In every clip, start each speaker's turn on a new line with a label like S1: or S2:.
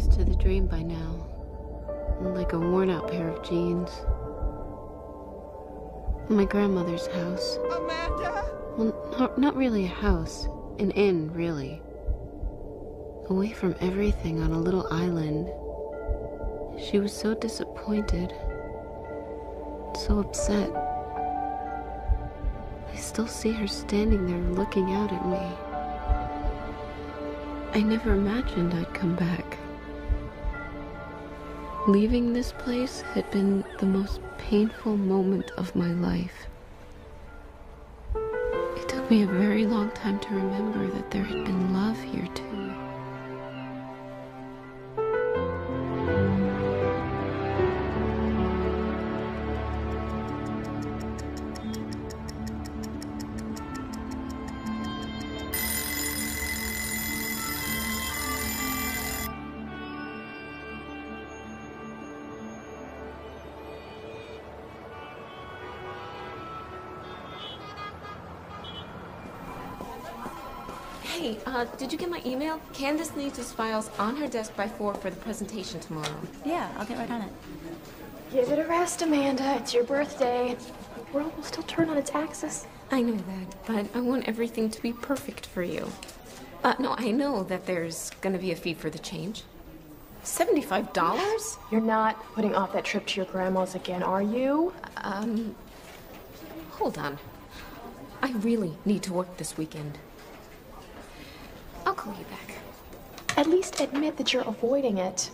S1: used to the dream by now. Like a worn-out pair of jeans. My grandmother's house.
S2: Amanda?
S1: Well, not really a house. An inn, really. Away from everything on a little island. She was so disappointed. So upset. I still see her standing there looking out at me. I never imagined I'd come back. Leaving this place had been the most painful moment of my life. It took me a very long time to remember that there had been love here too.
S3: Hey, did you get my email? Candace needs his files on her desk by 4 for the presentation tomorrow.
S4: Yeah, I'll get right on it.
S5: Give it a rest, Amanda. It's your birthday. The world will still turn on its axis.
S3: I know that, but I want everything to be perfect for you. No, I know that there's gonna be a fee for the change. $75?
S5: You're not putting off that trip to your grandma's again, are you?
S3: Hold on. I really need to work this weekend. I'll call you back.
S5: At least admit that you're avoiding it.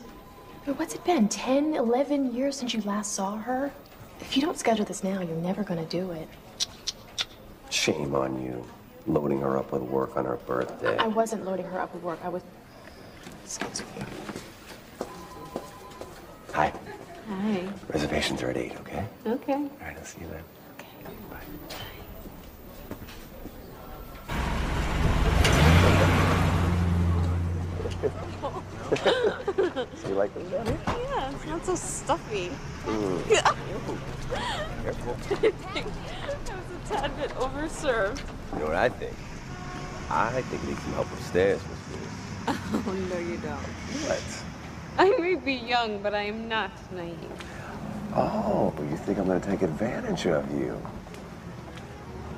S5: I mean, what's it been, 10, 11 years since you last saw her? If you don't schedule this now, you're never gonna do it.
S6: Shame on you, loading her up with work on her birthday.
S5: I wasn't loading her up with work. I was... Excuse me.
S6: Hi.
S1: Hi.
S6: Reservations are at 8, okay?
S1: Okay.
S6: All right, I'll see you then.
S5: Okay.
S6: Bye. So you like them down here?
S1: Yeah, it's not so stuffy.
S6: Careful.
S1: I was a tad bit overserved.
S6: You know what I think? I think you need some help upstairs, Miss Lewis.
S1: Oh, no, you don't.
S6: What?
S1: I may be young, but I am not naive.
S6: Oh, but you think I'm going to take advantage of you?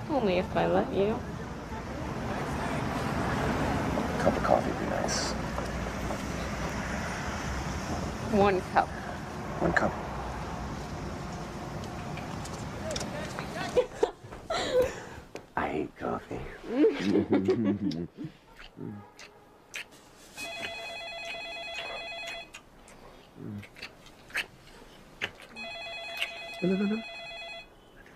S1: Only if I let you.
S6: A cup of coffee would be nice.
S1: 1 cup.
S6: 1 cup. I hate coffee. No.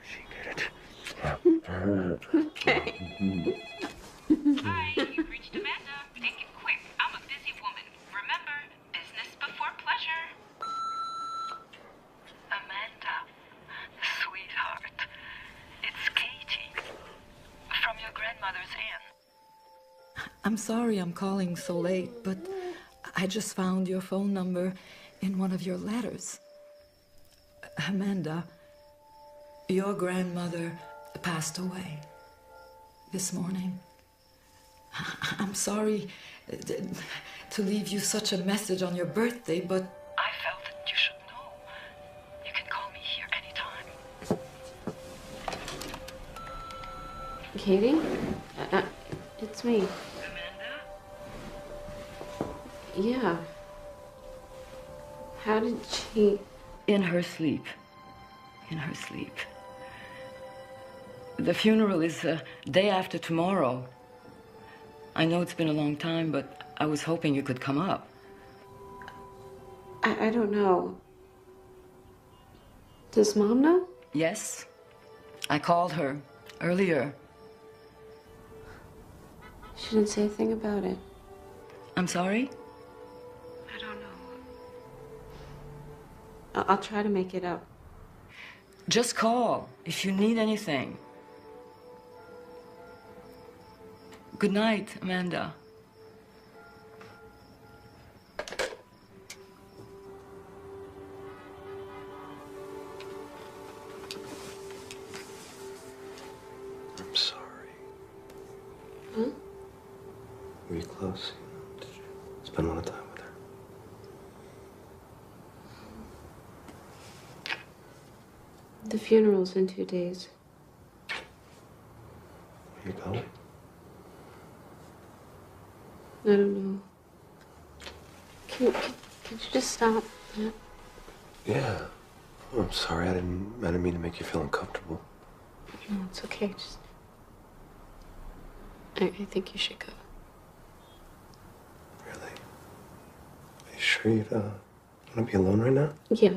S6: She did it.
S1: Okay.
S7: Hi, you've reached Amanda. Take it quick. I'm a busy woman. Remember, business before pleasure. Amanda, sweetheart, it's Katie from your grandmother's inn.
S8: I'm sorry I'm calling so late, but I just found your phone number in one of your letters. Amanda, your grandmother passed away this morning. I'm sorry to leave you such a message on your birthday, but
S7: I felt that you should know. You can call me here anytime.
S1: Katie? It's me.
S7: Amanda?
S1: Yeah. How did she...
S8: in her sleep. In her sleep. The funeral is day after tomorrow. I know it's been a long time, but I was hoping you could come up.
S1: I don't know. Does Mom know?
S8: Yes. I called her earlier.
S1: She didn't say a thing about it.
S8: I'm sorry?
S1: I don't know. I'll try to make it up.
S8: Just call if you need anything. Good night, Amanda.
S6: I'm sorry.
S1: Huh?
S6: Were you close? Did you spend a lot of time with her?
S1: The funeral's in 2 days.
S6: Where you going?
S1: I don't know. Can you just stop? Yeah.
S6: Yeah. Oh, I'm sorry. I didn't mean to make you feel uncomfortable.
S1: No, it's okay. Just. I think you should go.
S6: Really? Are you sure you want to be alone right now?
S1: Yeah.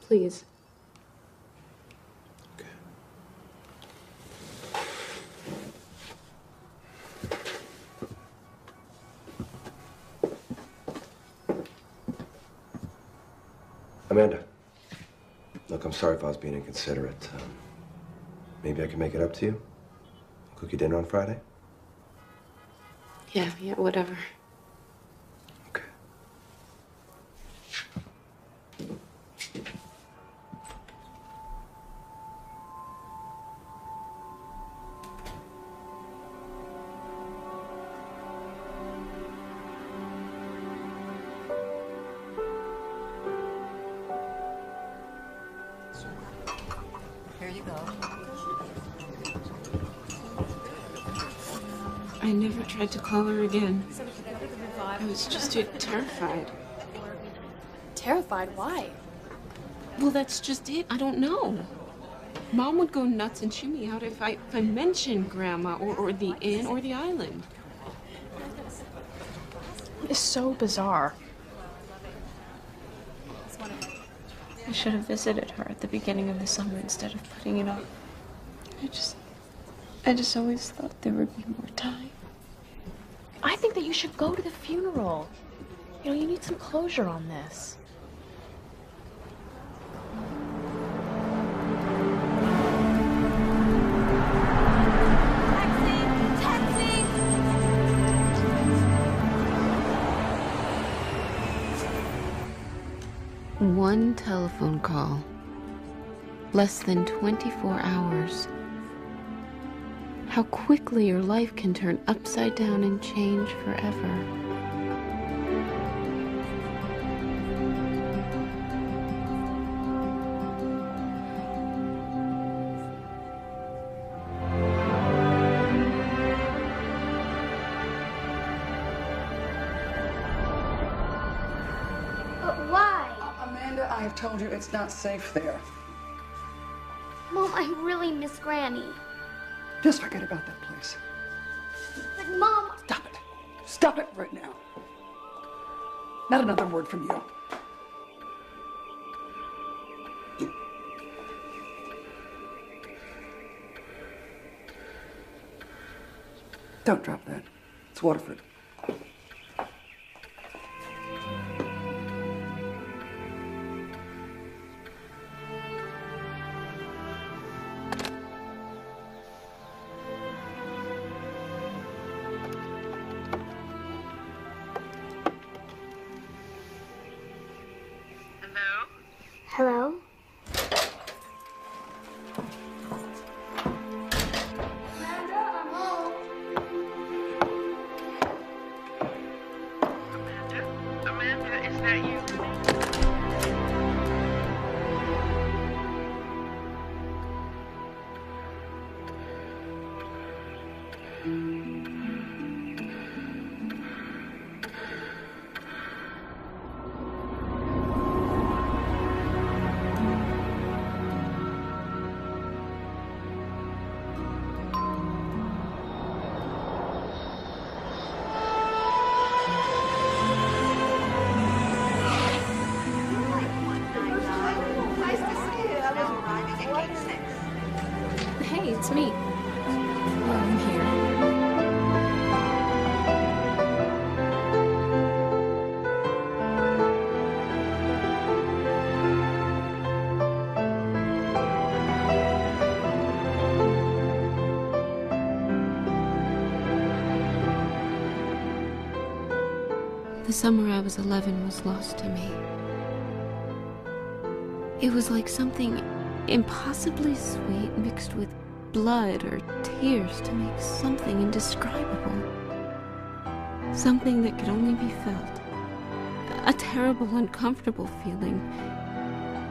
S1: Please.
S6: Okay. Amanda. Look, I'm sorry if I was being inconsiderate. Maybe I can make it up to you? Cook you dinner on Friday?
S1: Yeah, whatever.
S6: Okay.
S2: Here you go.
S1: I never tried to call her again. I was just too terrified.
S5: Terrified? Why?
S1: Well, that's just it. I don't know. Mom would go nuts and chew me out if I mentioned Grandma or the inn or the island.
S5: It's so bizarre.
S1: I should have visited her at the beginning of the summer instead of putting it off. I just always thought there would be more time.
S5: I think that you should go to the funeral. You know, you need some closure on this.
S1: One telephone call. Less than 24 hours. How quickly your life can turn upside down and change forever.
S4: But why?
S2: Amanda, I have told you it's not safe there.
S4: Mom, I really miss Granny.
S2: Just forget about that place.
S4: But Mom...
S2: Stop it. Stop it right now. Not another word from you. Don't drop that. It's Waterford.
S4: Hello?
S7: Amanda, is that you?
S3: Hey, it's me. Well, I'm here.
S1: The summer I was 11 was lost to me. It was like something impossibly sweet mixed with blood or tears to make something indescribable. Something that could only be felt. A terrible, uncomfortable feeling.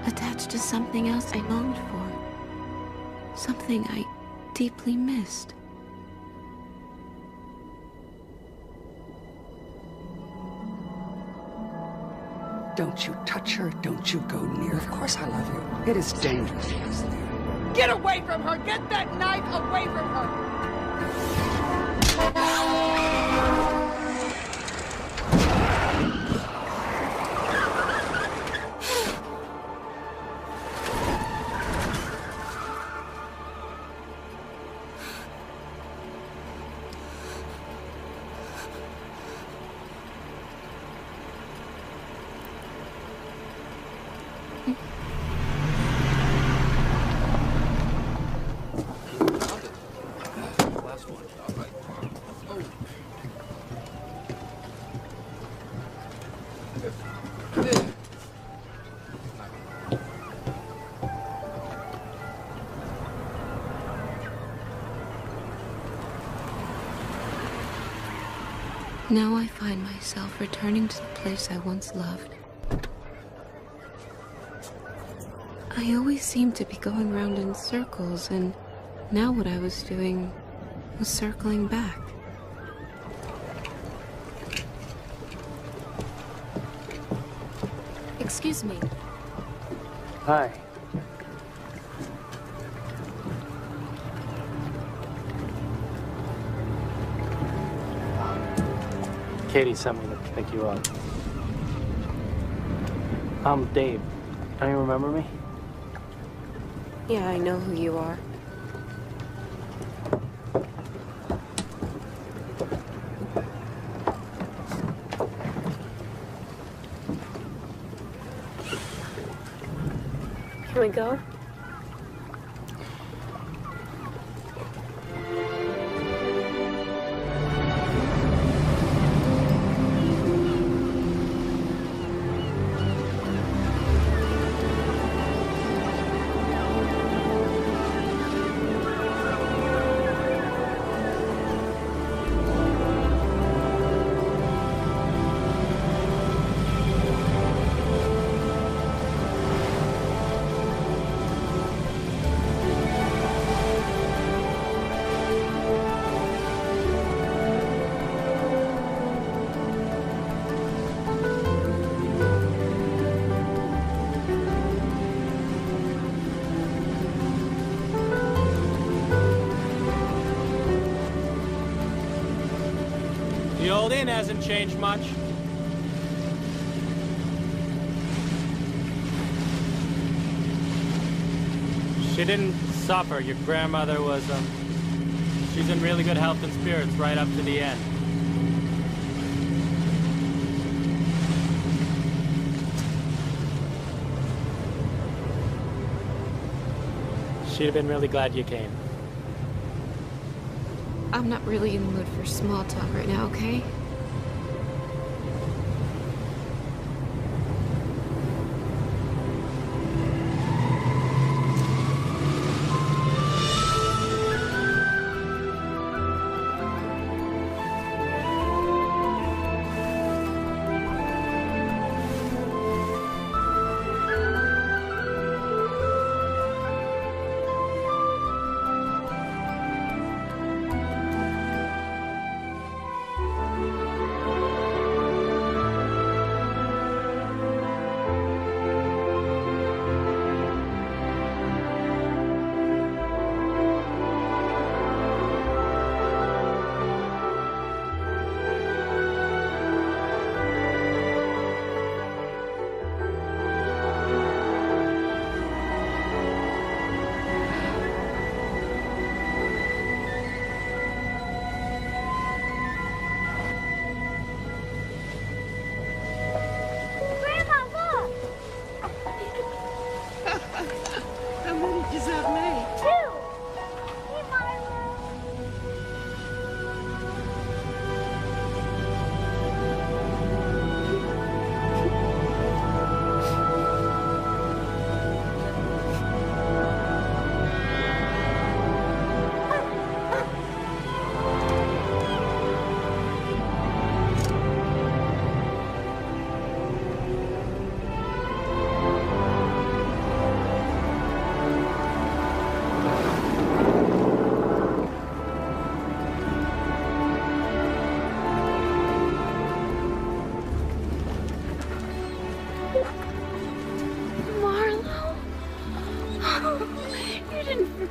S1: attached to something else I longed for. Something I deeply missed.
S2: Don't you touch her. Don't you go near her. Of course I love you. It is dangerous. Get away from her! Get that knife away from her!
S1: Now I find myself returning to the place I once loved. I always seemed to be going round in circles, and now what I was doing was circling back.
S3: Excuse me.
S9: Hi. Katie sent me to pick you up. I'm Dave. Don't you remember me?
S1: Yeah, I know who you are. Can we go?
S10: The old inn hasn't changed much. She didn't suffer. Your grandmother was, she's in really good health and spirits right up to the end. She'd have been really glad you came.
S1: I'm not really in the mood for small talk right now, okay?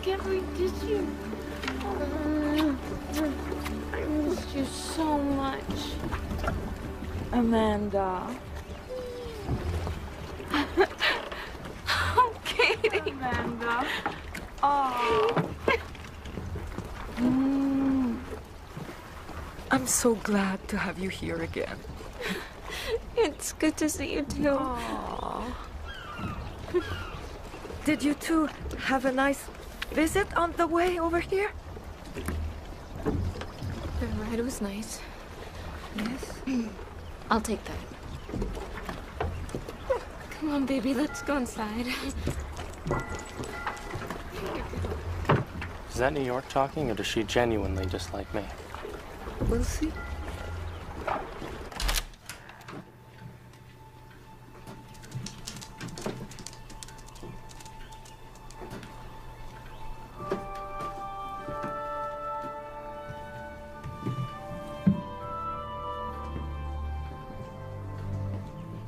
S1: can't wait to see you. I missed you so much.
S11: Amanda.
S1: Oh, Katie.
S11: Amanda. Oh. I'm so glad to have you here again.
S1: It's good to see you too.
S11: Oh. Did you two have a nice visit on the way over here?
S3: The ride was nice.
S11: Yes.
S3: I'll take that. Come on, baby, let's go inside.
S9: Is that New York talking, or does she genuinely dislike me?
S11: We'll see.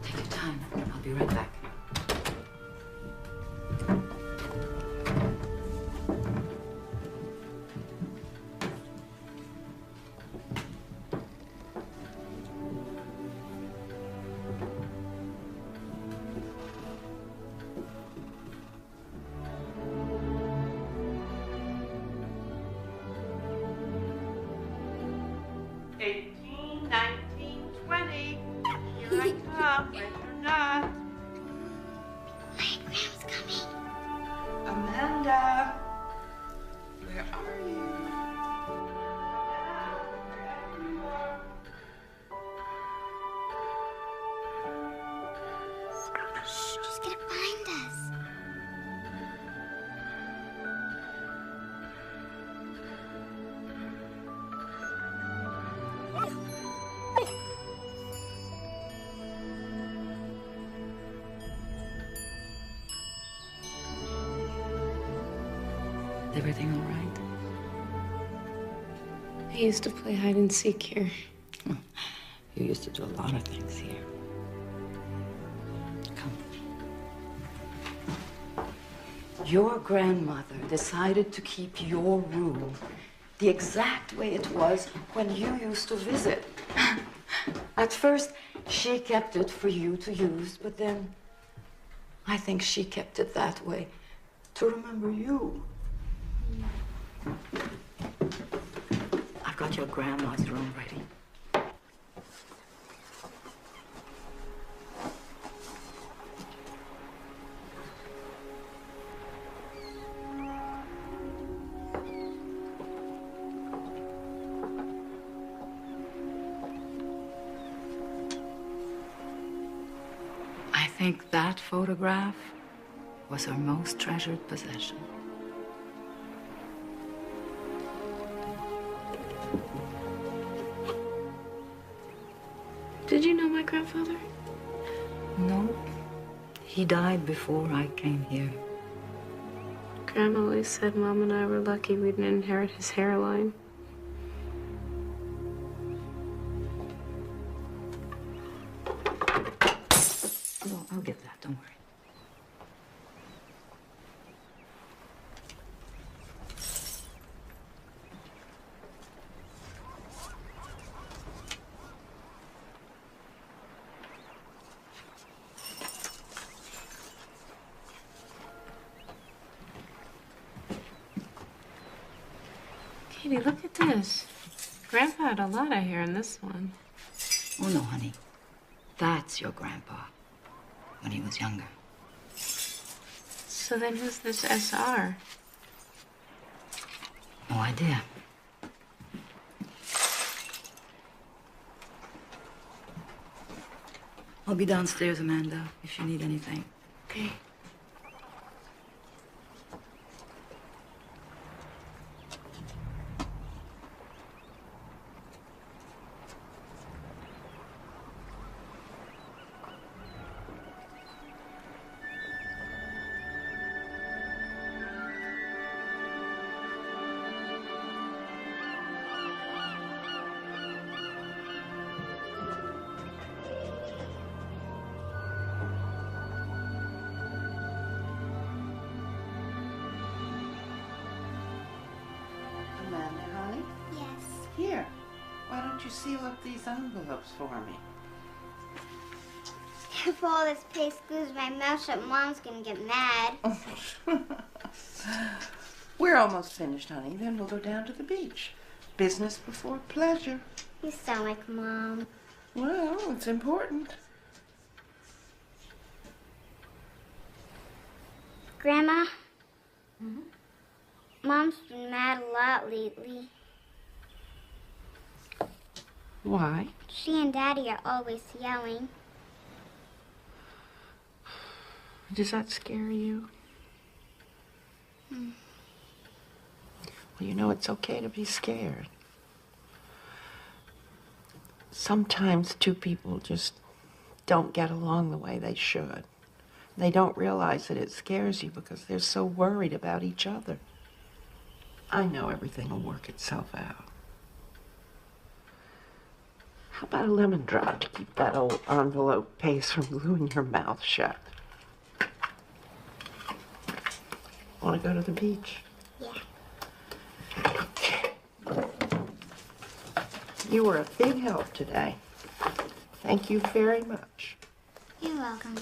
S8: Take your time. I'll be right back.
S7: Here I come, but you're not.
S4: My Gram's coming.
S7: Amanda, where are you?
S4: Shh, she's gonna find us.
S8: Is everything all right?
S1: I used to play hide and seek here.
S8: You used to do a lot of things here. Come. Your grandmother decided to keep your room the exact way it was when you used to visit. At first, she kept it for you to use, but then I think she kept it that way to remember you. I've got your grandma's room ready. I think that photograph was her most treasured possession.
S1: Did you know my grandfather?
S8: No, he died before I came here.
S1: Grandma always said Mom and I were lucky we didn't inherit his hairline.
S8: Oh, I'll get that, don't worry.
S1: Katie, look at this. Grandpa had a lot of hair in this one.
S8: Oh, no, honey. That's your grandpa when he was younger.
S1: So then who's this SR?
S8: No idea. I'll be downstairs, Amanda, if you need anything.
S1: Okay.
S12: don't you seal up these envelopes for me?
S4: If all this paste glues my mouth shut, Mom's gonna get mad.
S12: We're almost finished, honey. Then we'll go down to the beach. Business before pleasure.
S4: You sound like Mom.
S12: Well, it's important.
S4: Grandma? Mom's been mad a lot lately.
S12: Why?
S4: She and Daddy are always yelling.
S12: Does that scare you? Well, you know, it's okay to be scared. Sometimes two people just don't get along the way they should. They don't realize that it scares you because they're so worried about each other. I know everything will work itself out. How about a lemon drop to keep that old envelope paste from gluing your mouth shut? Want to go to the beach?
S4: Yeah.
S12: Okay. You were a big help today. Thank you very much.
S4: You're welcome.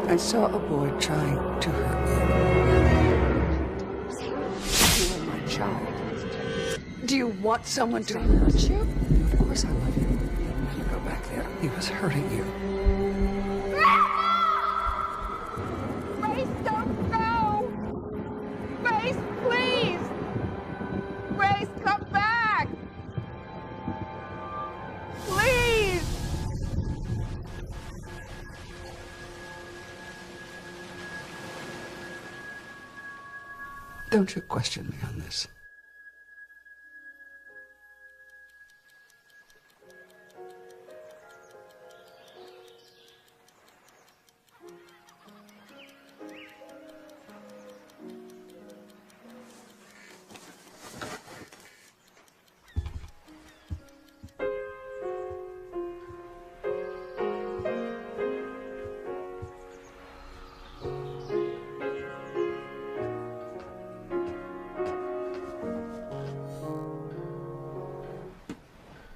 S2: I saw a boy trying to hurt you. You are my child. Do you want someone to hurt you? Of course I love you. You go back there. He was hurting you.
S11: Grace, don't go! Grace, please! Grace, come back! Please!
S2: Don't you question me on this.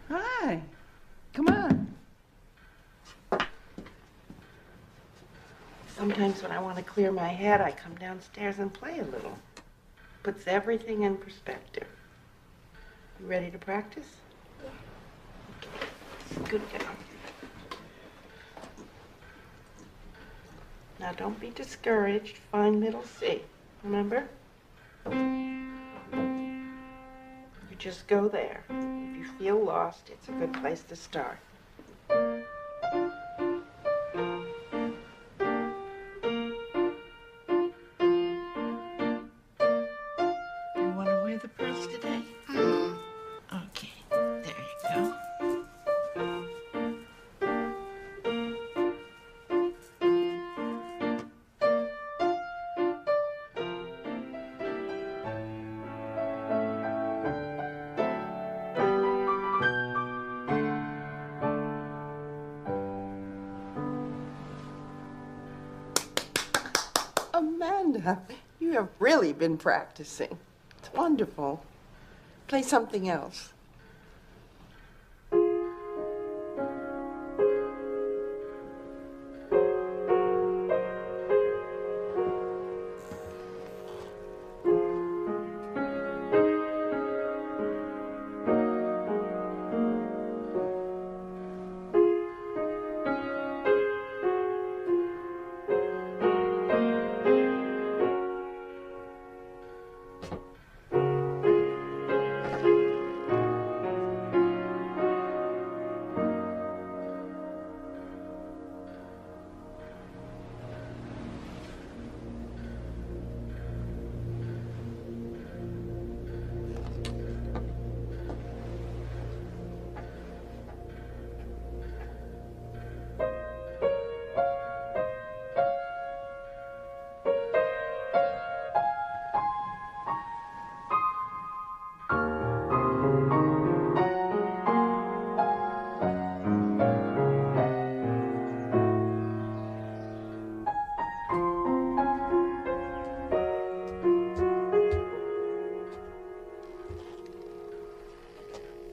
S12: Hi. Come on. Sometimes when I want to clear my head, I come downstairs and play a little. Puts everything in perspective. You ready to practice? Yeah. Okay. Good girl. Now don't be discouraged. Find middle C. Remember? You just go there. If you feel lost, it's a good place to start. You want to wear the purse today? Okay, there you go. Amanda, you have really been practicing. It's wonderful. Play something else.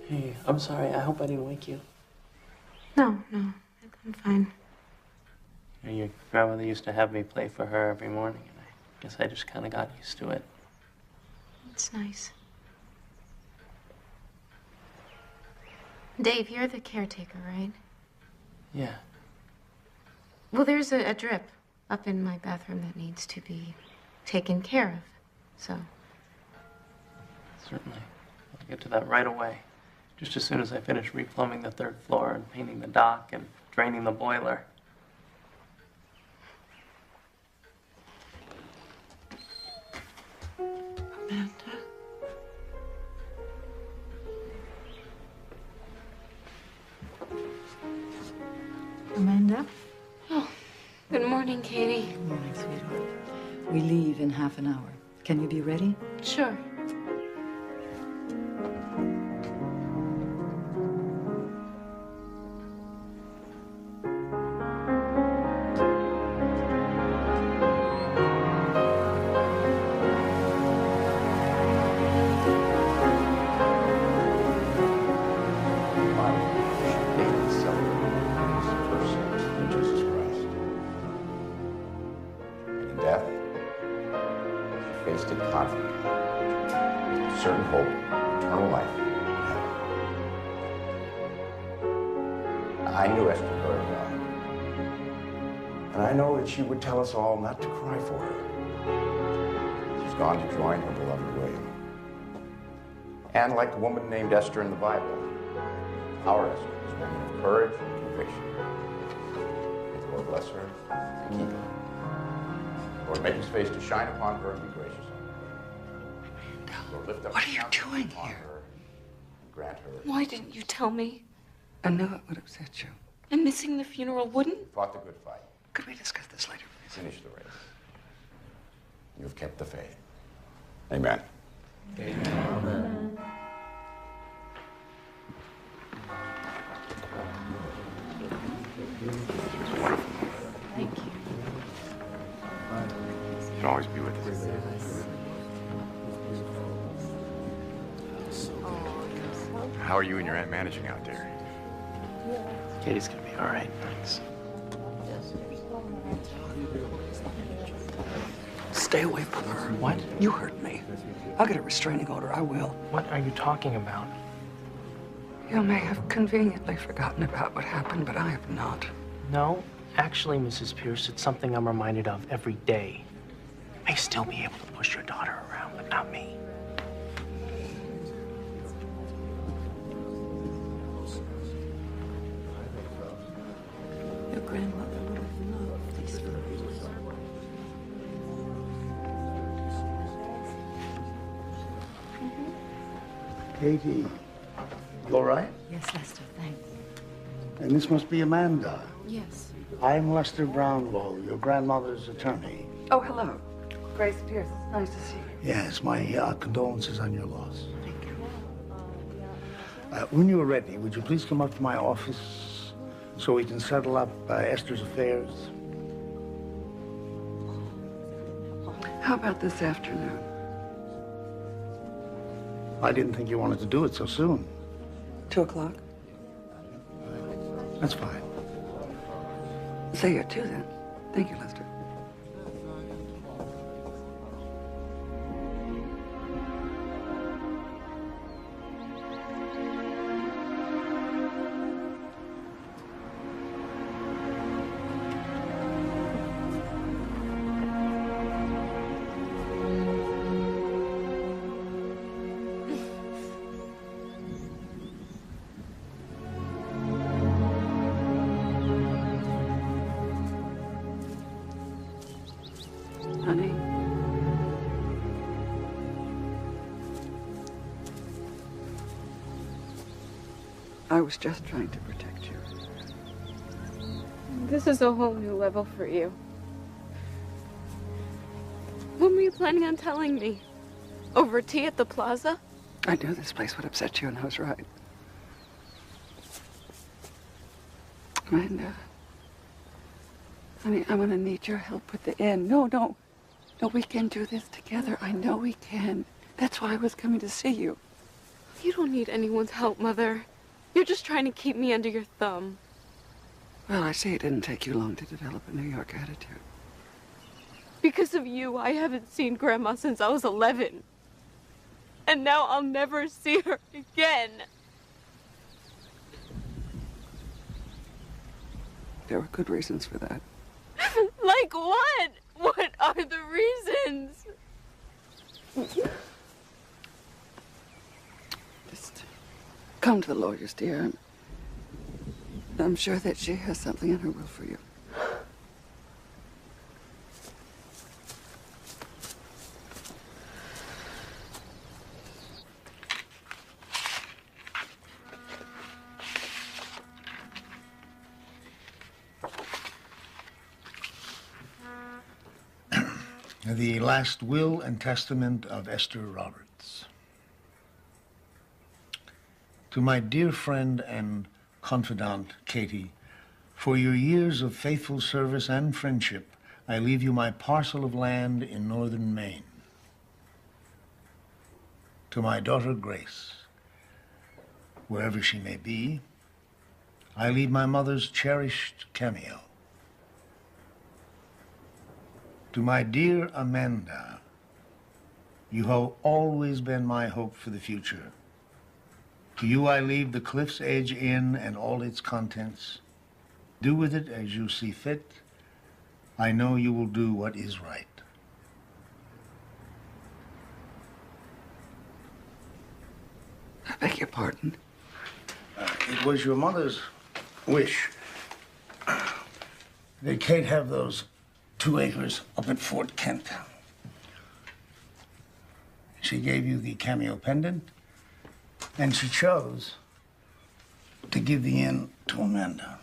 S9: Hey, I'm sorry. I hope I didn't wake you.
S1: No, I'm fine.
S9: Your grandmother used to have me play for her every morning, and I guess I just kind of got used to it.
S1: It's nice. Dave, you're the caretaker, right?
S9: Yeah.
S1: Well, there's a drip up in my bathroom that needs to be taken care of, so.
S9: Certainly. I'll get to that right away. Just as soon as I finish replumbing the 3rd floor and painting the dock and draining the boiler.
S12: Amanda?
S8: Amanda?
S1: Oh, good morning, Katie.
S8: Good morning, sweetheart. We leave in half an hour. Can you be ready?
S1: Sure.
S13: Certain hope, eternal life. I knew Esther very well. And I know that she would tell us all not to cry for her. She's gone to join her beloved William. And like the woman named Esther in the Bible, our Esther is a woman of courage and conviction. May the Lord bless her and keep her. Lord, make his face to shine upon her and be gracious.
S2: What are you doing here?
S13: Grant her.
S3: Why didn't you tell me?
S2: I knew it would upset you.
S3: And missing the funeral wouldn't?
S13: Fought the good fight.
S2: Could we discuss this later, please?
S13: Finish the race. You've kept the faith. Amen.
S9: Amen.
S13: It's wonderful.
S1: Thank you.
S13: You should always be with us. How are you and your aunt managing out there?
S9: Katie's gonna be all right, thanks.
S2: Stay away from her.
S9: What?
S2: You hurt me. I'll get a restraining order. I will.
S9: What are you talking about?
S2: You may have conveniently forgotten about what happened, but I have not.
S9: No, actually, Mrs. Pierce, it's something I'm reminded of every day. You may still be able to push your daughter around, but not me.
S2: Your grandmother would have loved these flowers.
S14: Katie, you all right?
S8: Yes, Lester, thanks.
S14: And this must be Amanda.
S1: Yes.
S14: I'm Lester Brownlow, your grandmother's attorney.
S2: Oh, hello. Grace Pierce. Nice to see you.
S14: Yes, my condolences on your loss. Thank you. When you are ready, would you please come up to my office so we can settle up Esther's affairs?
S2: How about this afternoon?
S14: I didn't think you wanted to do it so soon.
S2: 2 o'clock?
S14: That's fine.
S2: Say it, 2 then. Thank you, Lester. Honey. I was just trying to protect you.
S3: This is a whole new level for you. When were you planning on telling me? Over tea at the plaza?
S2: I knew this place would upset you, and I was right. Amanda. Honey, I'm gonna need your help with the inn. No, we can do this together. I know we can. That's why I was coming to see you.
S3: You don't need anyone's help, Mother. You're just trying to keep me under your thumb.
S2: Well, I see it didn't take you long to develop a New York attitude.
S3: Because of you, I haven't seen Grandma since I was 11. And now I'll never see her again.
S2: There were good reasons for that.
S3: Like what? What are the reasons?
S2: Just come to the lawyers, dear. I'm sure that she has something in her will for you.
S14: The last will and testament of Esther Roberts. To my dear friend and confidant, Katie, for your years of faithful service and friendship, I leave you my parcel of land in northern Maine. To my daughter, Grace, wherever she may be, I leave my mother's cherished cameo. To my dear Amanda, you have always been my hope for the future. To you I leave the Cliff's Edge Inn and all its contents. Do with it as you see fit. I know you will do what is right.
S2: I beg your pardon.
S14: It was your mother's wish that Kate have those 2 acres up at Fort Kent. She gave you the cameo pendant, and she chose to give the inn to Amanda.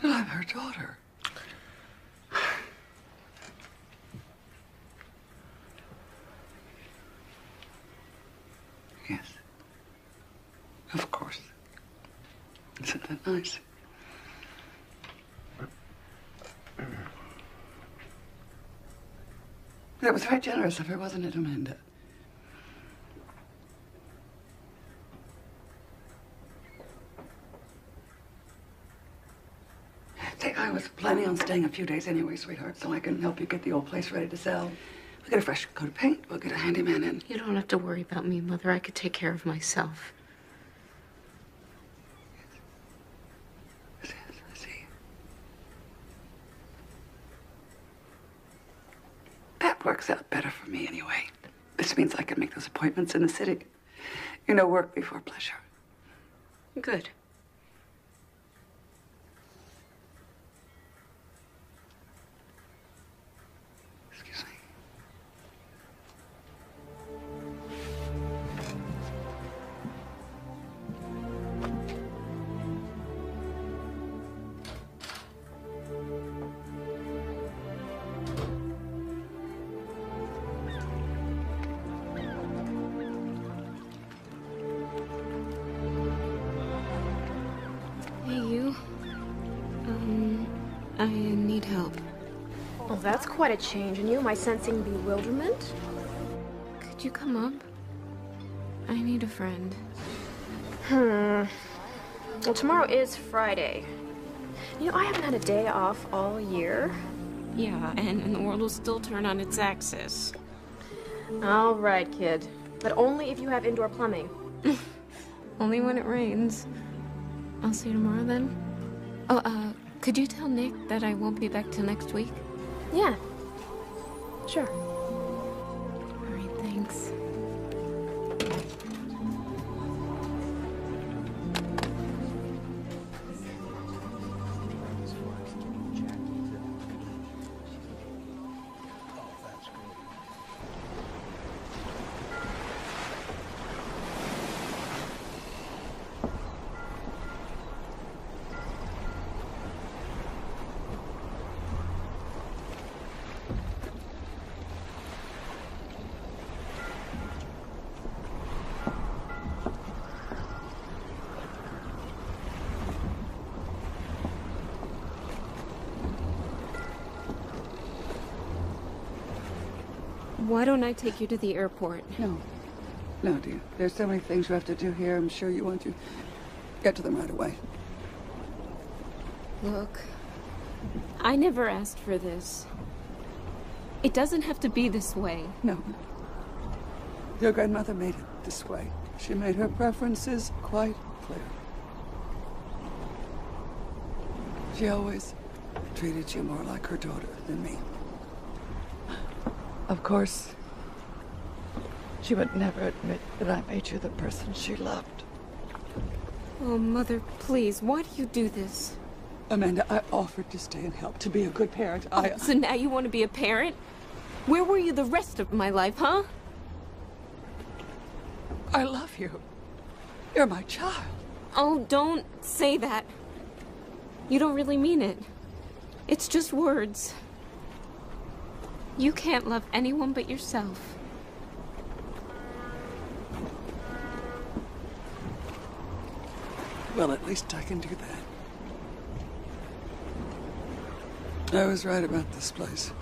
S2: But I'm her daughter. Yes. Of course. Isn't that nice? That was very generous of her, wasn't it, Amanda? Say, I was planning on staying a few days anyway, sweetheart, so I can help you get the old place ready to sell. We'll get a fresh coat of paint. We'll get a handyman in.
S1: You don't have to worry about me, Mother. I could take care of myself.
S2: Yes, I see. That works out better for me anyway. This means I can make those appointments in the city. You know, work before pleasure.
S1: Good.
S2: Excuse me.
S1: I need help.
S5: Oh, that's quite a change in you. Am I sensing bewilderment?
S1: Could you come up? I need a friend.
S5: Well, tomorrow is Friday. You know, I haven't had a day off all year.
S1: Yeah, and the world will still turn on its axis.
S5: All right, kid. But only if you have indoor plumbing.
S1: Only when it rains. I'll see you tomorrow then. Oh, could you tell Nick that I won't be back till next week?
S5: Yeah. Sure.
S1: All right, thanks. Why don't I take you to the airport?
S2: No. No, dear. There's so many things you have to do here. I'm sure you want to get to them right away.
S1: Look, I never asked for this. It doesn't have to be this way.
S2: No. Your grandmother made it this way. She made her preferences quite clear. She always treated you more like her daughter than me. Of course, she would never admit that I made you the person she loved.
S1: Oh, Mother, please, why do you do this?
S2: Amanda, I offered to stay and help, to be a good parent.
S1: So now you want to be a parent? Where were you the rest of my life, huh?
S2: I love you. You're my child.
S1: Oh, don't say that. You don't really mean it. It's just words. You can't love anyone but yourself.
S2: Well, at least I can do that. I was right about this place.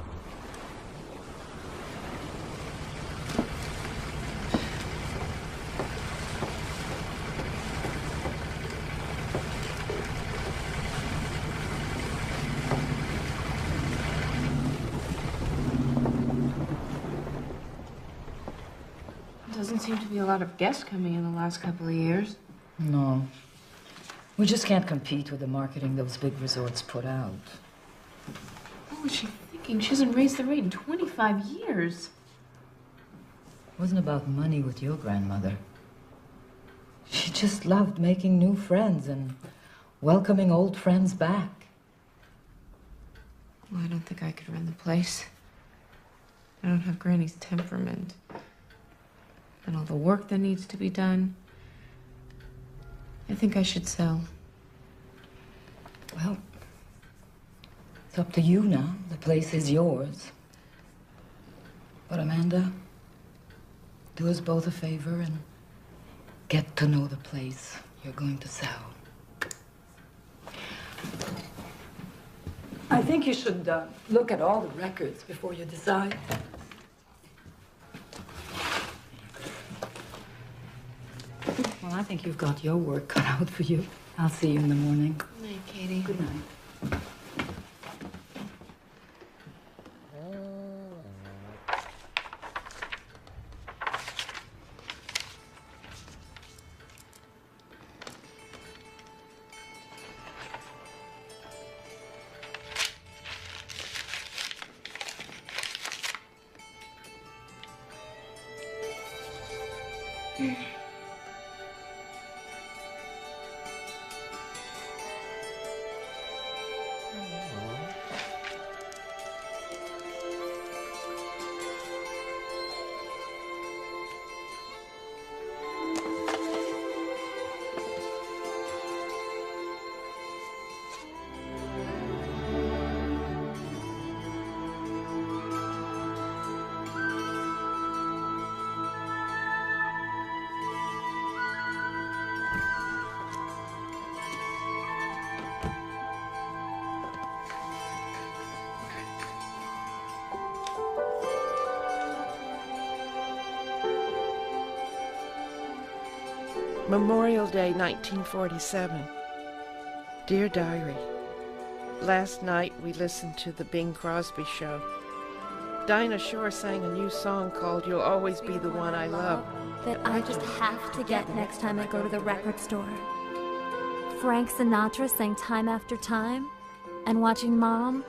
S1: Doesn't seem to be a lot of guests coming in the last couple of years.
S8: No. We just can't compete with the marketing those big resorts put out.
S1: What was she thinking? She hasn't raised the rate in 25 years.
S8: It wasn't about money with your grandmother. She just loved making new friends and welcoming old friends back.
S1: Well, I don't think I could run the place. I don't have Granny's temperament. And all the work that needs to be done. I think I should sell.
S8: Well, it's up to you now. The place is yours. But Amanda, do us both a favor and get to know the place you're going to sell. I think you should look at all the records before you decide. Well, I think you've got your work cut out for you. I'll see you in the morning.
S1: Good night, Katie.
S8: Good night.
S12: Memorial Day, 1947. Dear Diary, last night we listened to the Bing Crosby Show. Dinah Shore sang a new song called You'll Always Be the One I Love.
S15: That I just have to get next time I go to the record store. Frank Sinatra sang Time After Time, and watching Mom,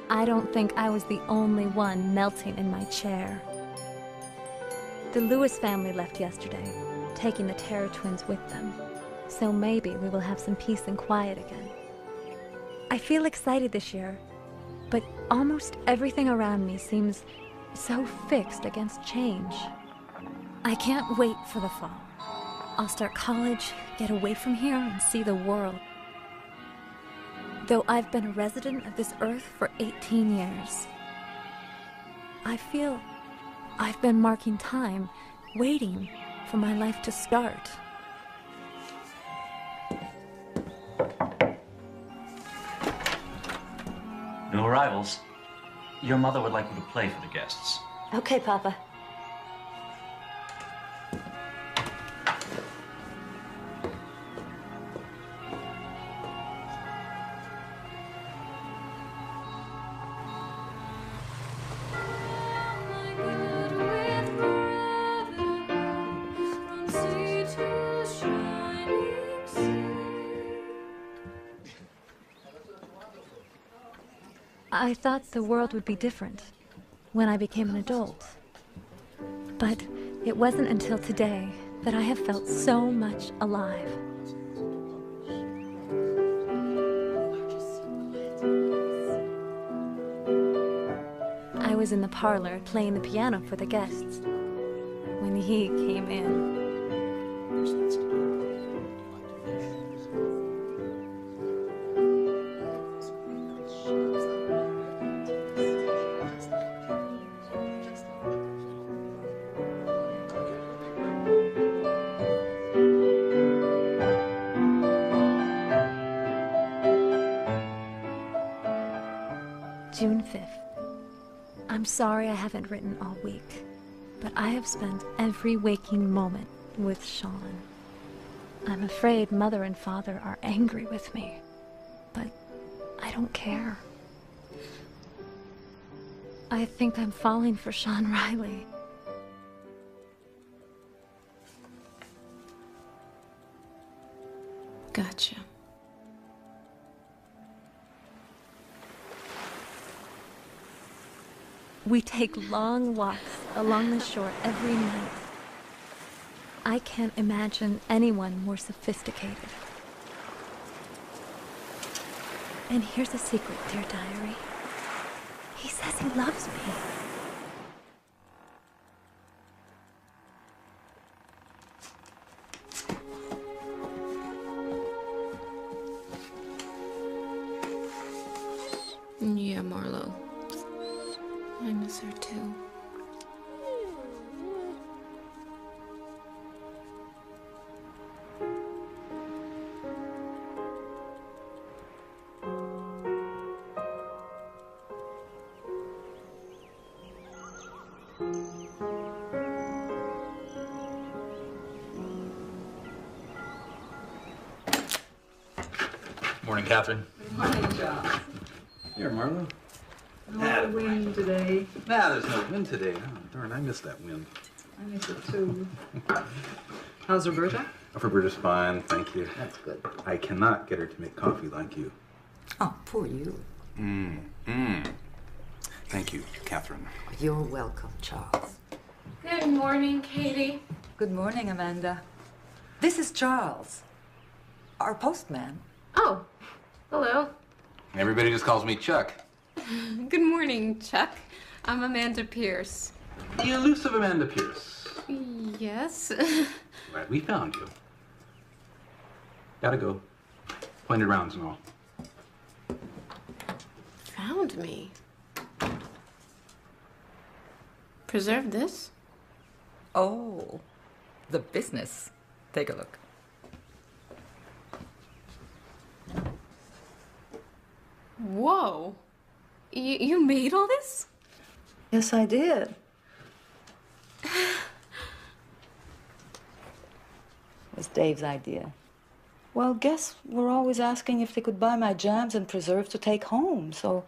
S15: I don't think I was the only one melting in my chair. The Lewis family left yesterday, taking the Terror Twins with them, so maybe we will have some peace and quiet again. I feel excited this year, but almost everything around me seems so fixed against change. I can't wait for the fall. I'll start college, get away from here, and see the world. Though I've been a resident of this earth for 18 years, I feel I've been marking time, waiting for my life to start.
S16: New arrivals. Your mother would like you to play for the guests.
S15: Okay, Papa. I thought the world would be different when I became an adult. But it wasn't until today that I have felt so much alive. I was in the parlor playing the piano for the guests when he came in. June 5th. I'm sorry I haven't written all week, but I have spent every waking moment with Sean. I'm afraid Mother and Father are angry with me, but I don't care. I think I'm falling for Sean Riley.
S1: Gotcha.
S15: We take long walks along the shore every night. I can't imagine anyone more sophisticated. And here's a secret, dear diary. He says he loves me.
S1: Yeah, Marlo. I miss her too.
S17: Morning, Catherine.
S18: Morning, John.
S17: Here, Marlo.
S18: No wind today.
S17: Nah, there's no wind today. Oh, darn, I miss that wind.
S18: I miss it too. How's Roberta?
S17: Roberta's fine, thank you.
S18: That's good.
S17: I cannot get her to make coffee like you.
S2: Oh, poor you.
S17: Thank you, Catherine.
S2: You're welcome, Charles.
S3: Good morning, Katie.
S2: Good morning, Amanda. This is Charles, our postman.
S3: Oh, hello.
S17: Everybody just calls me Chuck.
S3: Good morning, Chuck. I'm Amanda Pierce.
S17: The elusive Amanda Pierce.
S3: Yes.
S17: Glad we found you. Gotta go. Pointed rounds and all.
S1: Found me. Preserve this?
S2: Oh, the business. Take a look.
S3: Whoa. You made all this?
S2: Yes, I did.
S8: It was Dave's idea. Well, guests were always asking if they could buy my jams and preserves to take home, so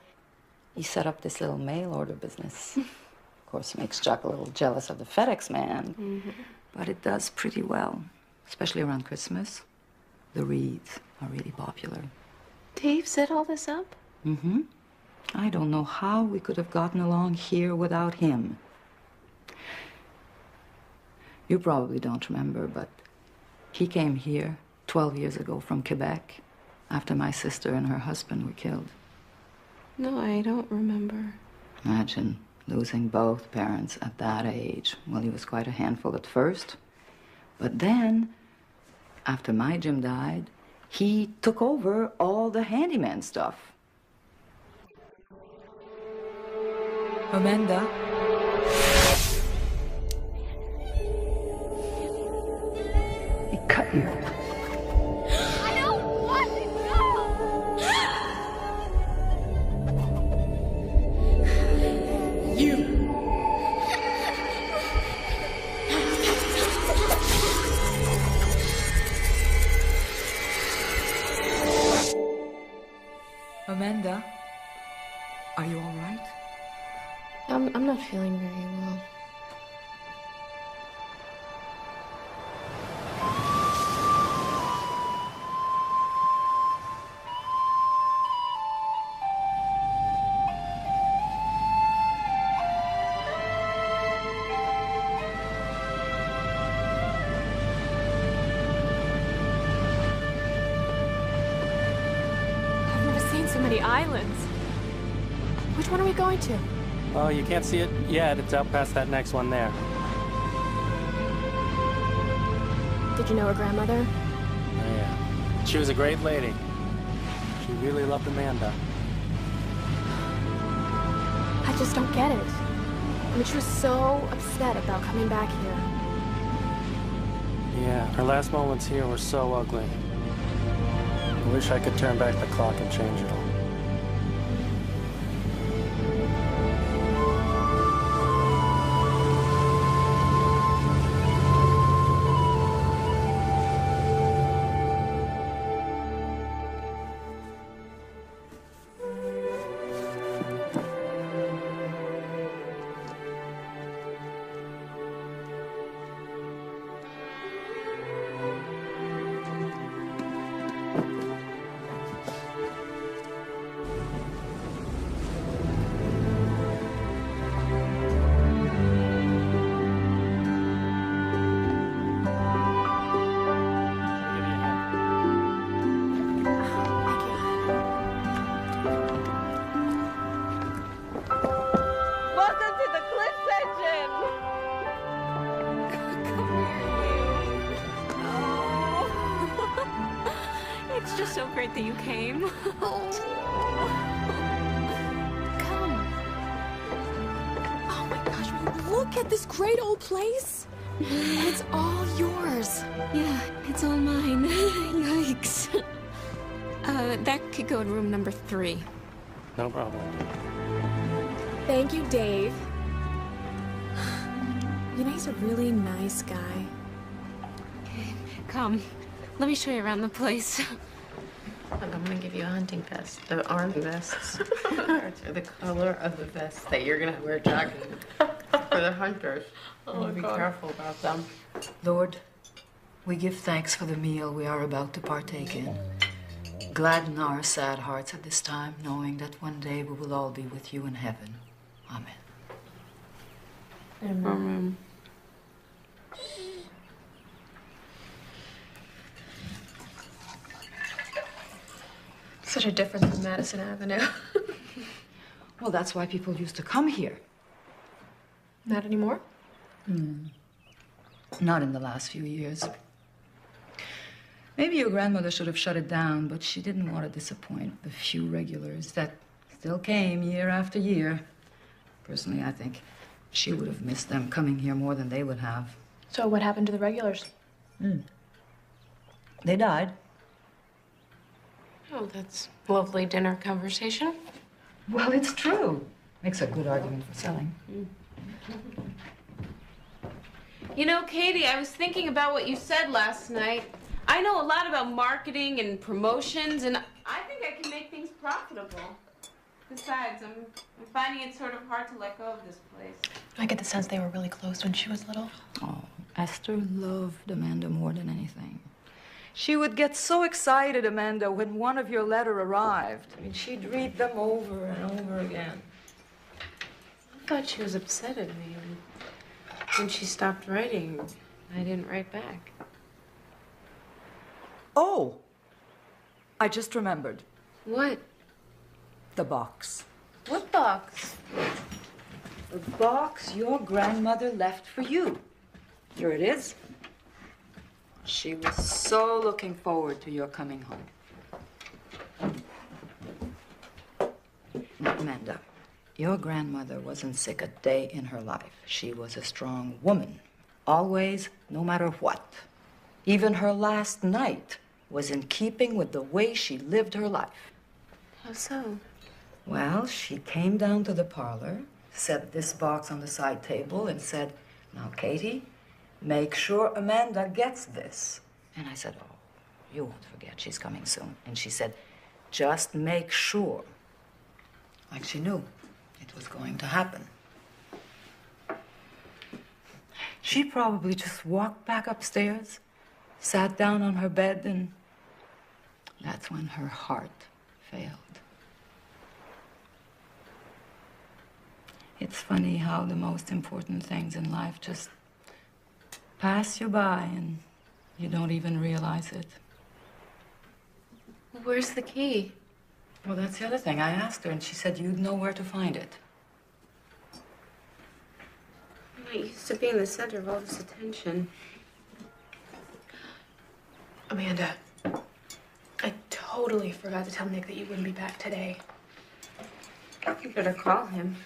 S8: he set up this little mail order business. Of course, makes Chuck a little jealous of the FedEx man, but it does pretty well, especially around Christmas. The wreaths are really popular.
S5: Dave set all this up?
S8: Mm-hmm. I don't know how we could have gotten along here without him. You probably don't remember, but he came here 12 years ago from Quebec after my sister and her husband were killed.
S5: No, I don't remember.
S8: Imagine losing both parents at that age. Well, he was quite a handful at first. But then, after my Jim died, he took over all the handyman stuff. Amanda?
S2: He cut you.
S4: I don't want to go!
S2: You!
S8: Amanda? Are you all right?
S5: I'm not feeling very well.
S3: I've never seen so many islands. Which one are we going to?
S10: Oh, you can't see it yet. It's out past that next one there.
S3: Did you know her grandmother?
S10: Yeah. She was a great lady. She really loved Amanda.
S3: I just don't get it. I mean, she was so upset about coming back here.
S10: Yeah, her last moments here were so ugly. I wish I could turn back the clock and change it all.
S3: Welcome to the Cliffs Engine! Come here, you. Oh. It's just so great that you came. Come. Oh my gosh, look at this great old place. And it's all yours.
S1: Yeah, it's all mine. Yikes. That could go in room number 3.
S10: No problem.
S3: Thank you, Dave. You know, he's a really nice guy.
S1: Come, let me show you around the place. I'm gonna give you a hunting vest. The arm vests are the color of the vest that you're gonna wear jogging for the hunters.
S8: Oh,
S1: be
S8: God.
S1: careful about them.
S8: Lord, we give thanks for the meal we are about to partake in. Gladden our sad hearts at this time, knowing that one day we will all be with you in heaven. Amen.
S1: Amen.
S5: Such a difference from Madison Avenue.
S8: Well, that's why people used to come here.
S5: Not anymore?
S8: Not in the last few years. Maybe your grandmother should have shut it down, but she didn't want to disappoint the few regulars that still came year after year. Personally, I think she would have missed them coming here more than they would have.
S5: So what happened to the regulars?
S8: They died.
S1: Oh, that's lovely dinner conversation.
S8: Well, it's true. Makes a good argument for selling.
S1: You know, Katie, I was thinking about what you said last night. I know a lot about marketing and promotions, and I think I can make things profitable. Besides, I'm finding it sort of hard to let go of this place.
S5: I get the sense they were really close when she was little.
S8: Oh, Esther loved Amanda more than anything. She would get so excited, Amanda, when one of your letters arrived. I mean, she'd read them over and over again.
S1: I thought she was upset at me. When she stopped writing, I didn't write back.
S8: Oh! I just remembered.
S1: What?
S8: The box.
S1: What box?
S8: The box your grandmother left for you. Here it is. She was so looking forward to your coming home. Now, Amanda, your grandmother wasn't sick a day in her life. She was a strong woman. Always, no matter what. Even her last night was in keeping with the way she lived her life.
S1: How so?
S8: Well, she came down to the parlor, set this box on the side table, and said, "Now, Katie, make sure Amanda gets this." And I said, "Oh, you won't forget. She's coming soon." And she said, "Just make sure." Like she knew it was going to happen. She probably just walked back upstairs, sat down on her bed, and that's when her heart failed. It's funny how the most important things in life just pass you by and you don't even realize it.
S1: Where's the key?
S8: Well, that's the other thing. I asked her and she said you'd know where to find it.
S1: I used to be in the center of all this attention.
S5: Amanda, I totally forgot to tell Nick that you wouldn't be back today.
S1: You better call him.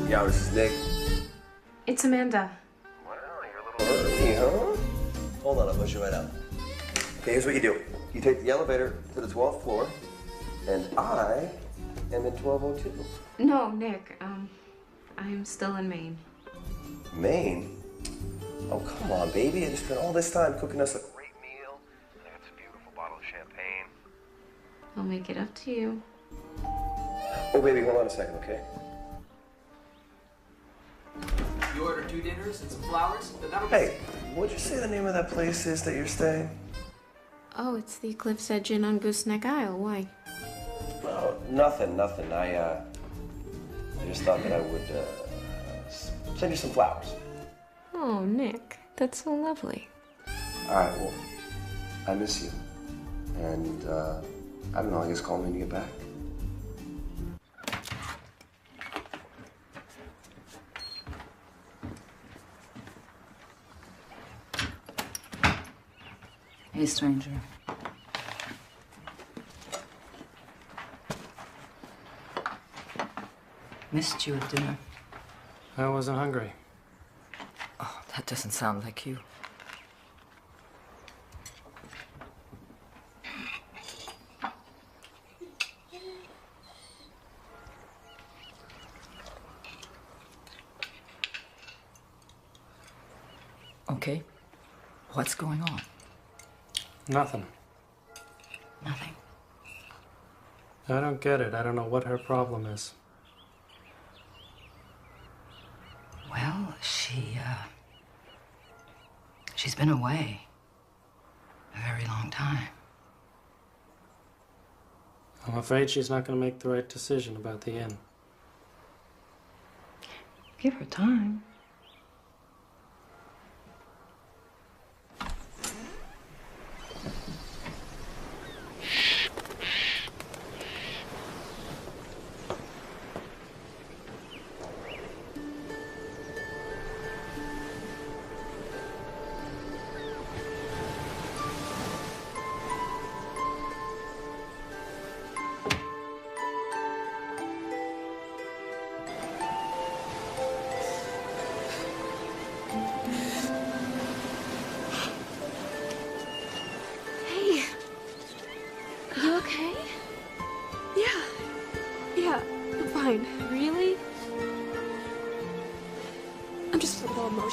S6: Yeah, this is Nick.
S1: It's Amanda.
S6: Early, huh? Hold on, I'll push you right out. Okay, here's what you do. You take the elevator to the 12th floor, and I am in 1202.
S1: No, Nick, I'm still in Maine.
S6: Maine? Oh, come on, baby. I just spent all this time cooking us a great meal. And it's a beautiful bottle of champagne.
S1: I'll make it up to you.
S6: Oh, baby, hold on a second, okay?
S9: You ordered 2 dinners and some flowers, but that'll be...
S6: Hey, what'd you say the name of that place is that you're staying?
S1: Oh, it's the Cliff's Edge Inn on Gooseneck Isle. Why?
S6: Oh, nothing. I just thought that I would send you some flowers.
S1: Oh, Nick, that's so lovely.
S6: All right, well, I miss you. And, I don't know, I guess call me when you get back.
S8: Hey, stranger. Missed you at dinner.
S9: I wasn't hungry.
S8: Oh, that doesn't sound like you. Okay. What's going on?
S9: Nothing.
S8: Nothing.
S9: I don't get it. I don't know what her problem is.
S8: Well, she's been away a very long time.
S9: I'm afraid she's not going to make the right decision about the inn.
S8: Give her time.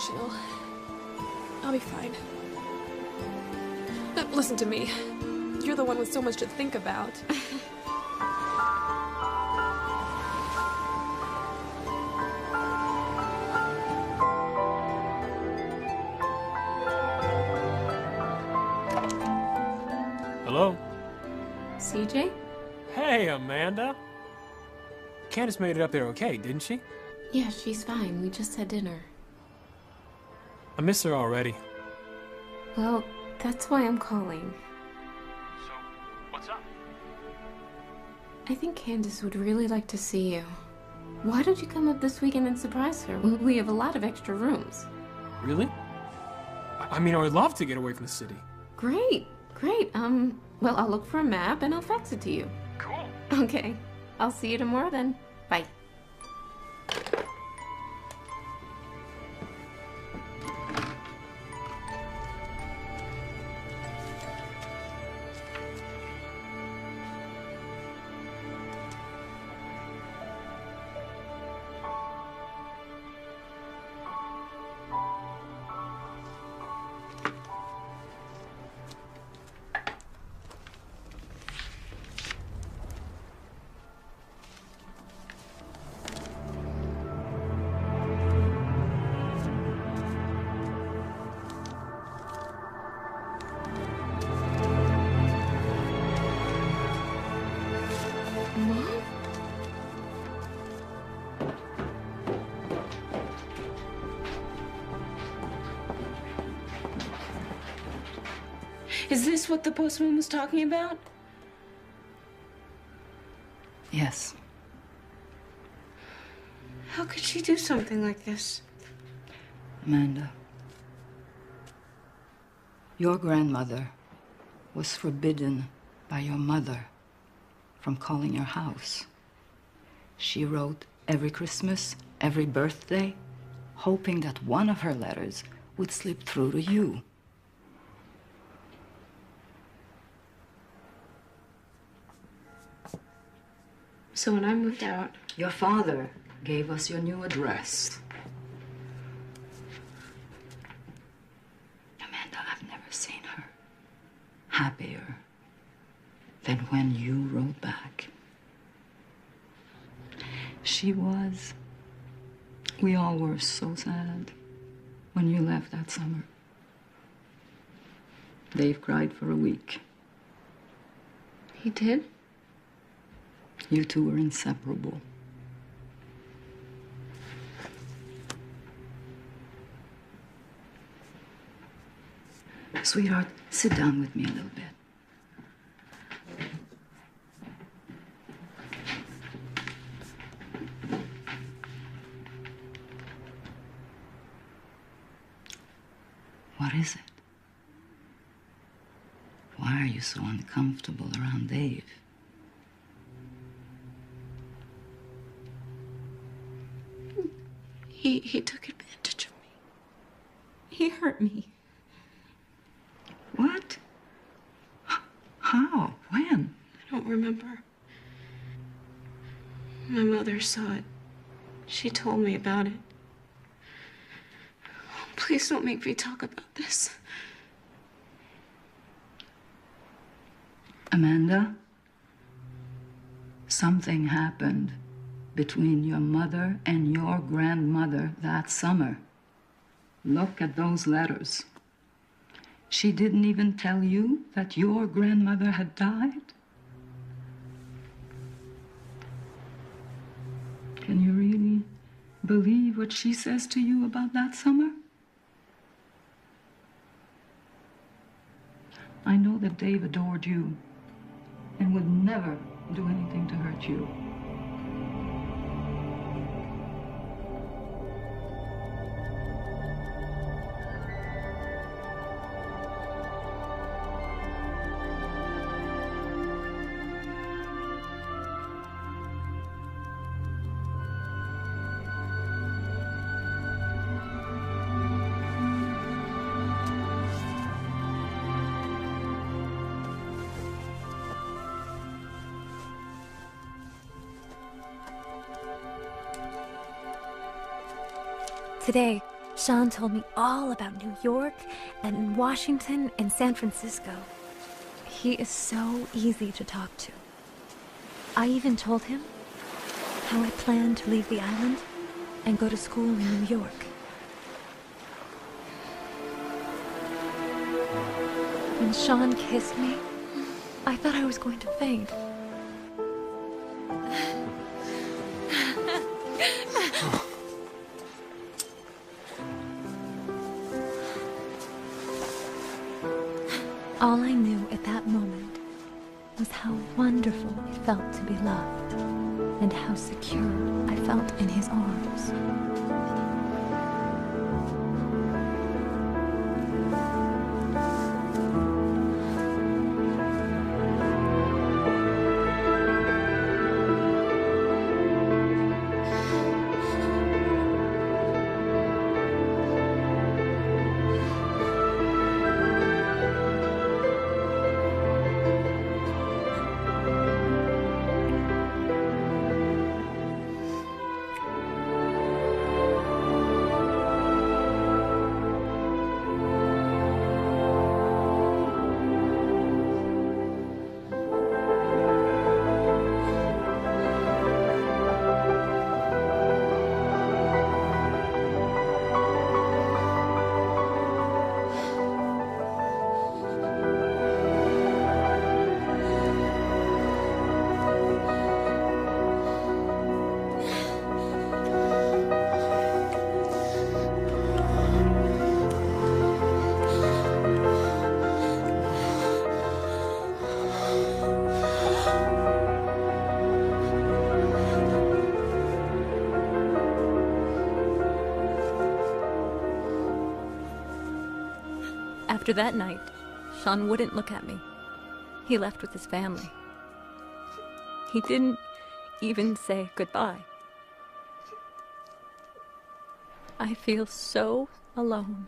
S5: emotional. I'll be fine. Listen to me. You're the one with so much to think about.
S10: Hello?
S1: CJ?
S10: Hey, Amanda. Candace made it up there okay, didn't she?
S1: Yeah, she's fine. We just had dinner.
S10: I miss her already.
S1: Well, that's why I'm calling.
S10: So, what's up?
S1: I think Candace would really like to see you. Why don't you come up this weekend and surprise her? We have a lot of extra rooms.
S10: Really? I mean, I would love to get away from the city.
S1: Great, great. Well, I'll look for a map and I'll fax it to you.
S10: Cool.
S1: Okay. I'll see you tomorrow then. Bye. Is this what the postman was talking about?
S8: Yes.
S1: How could she do something like this?
S8: Amanda, your grandmother was forbidden by your mother from calling your house. She wrote every Christmas, every birthday, hoping that one of her letters would slip through to you.
S1: So when I moved out...
S8: Your father gave us your new address. Amanda, I've never seen her happier than when you wrote back. She was. We all were so sad when you left that summer. Dave cried for a week.
S1: He did?
S8: You two were inseparable. Sweetheart, sit down with me a little bit. What is it? Why are you so uncomfortable around Dave?
S1: He took advantage of me. He hurt me.
S8: What? How? When?
S1: I don't remember. My mother saw it. She told me about it. Please don't make me talk about this.
S8: Amanda, something happened between your mother and your grandmother that summer. Look at those letters. She didn't even tell you that your grandmother had died? Can you really believe what she says to you about that summer? I know that Dave adored you and would never do anything to hurt you.
S15: Today, Sean told me all about New York and Washington and San Francisco. He is so easy to talk to. I even told him how I plan to leave the island and go to school in New York. When Sean kissed me, I thought I was going to faint. All I knew at that moment was how wonderful it felt to be loved, and how secure I felt in his arms. After that night, Sean wouldn't look at me. He left with his family. He didn't even say goodbye. I feel so alone.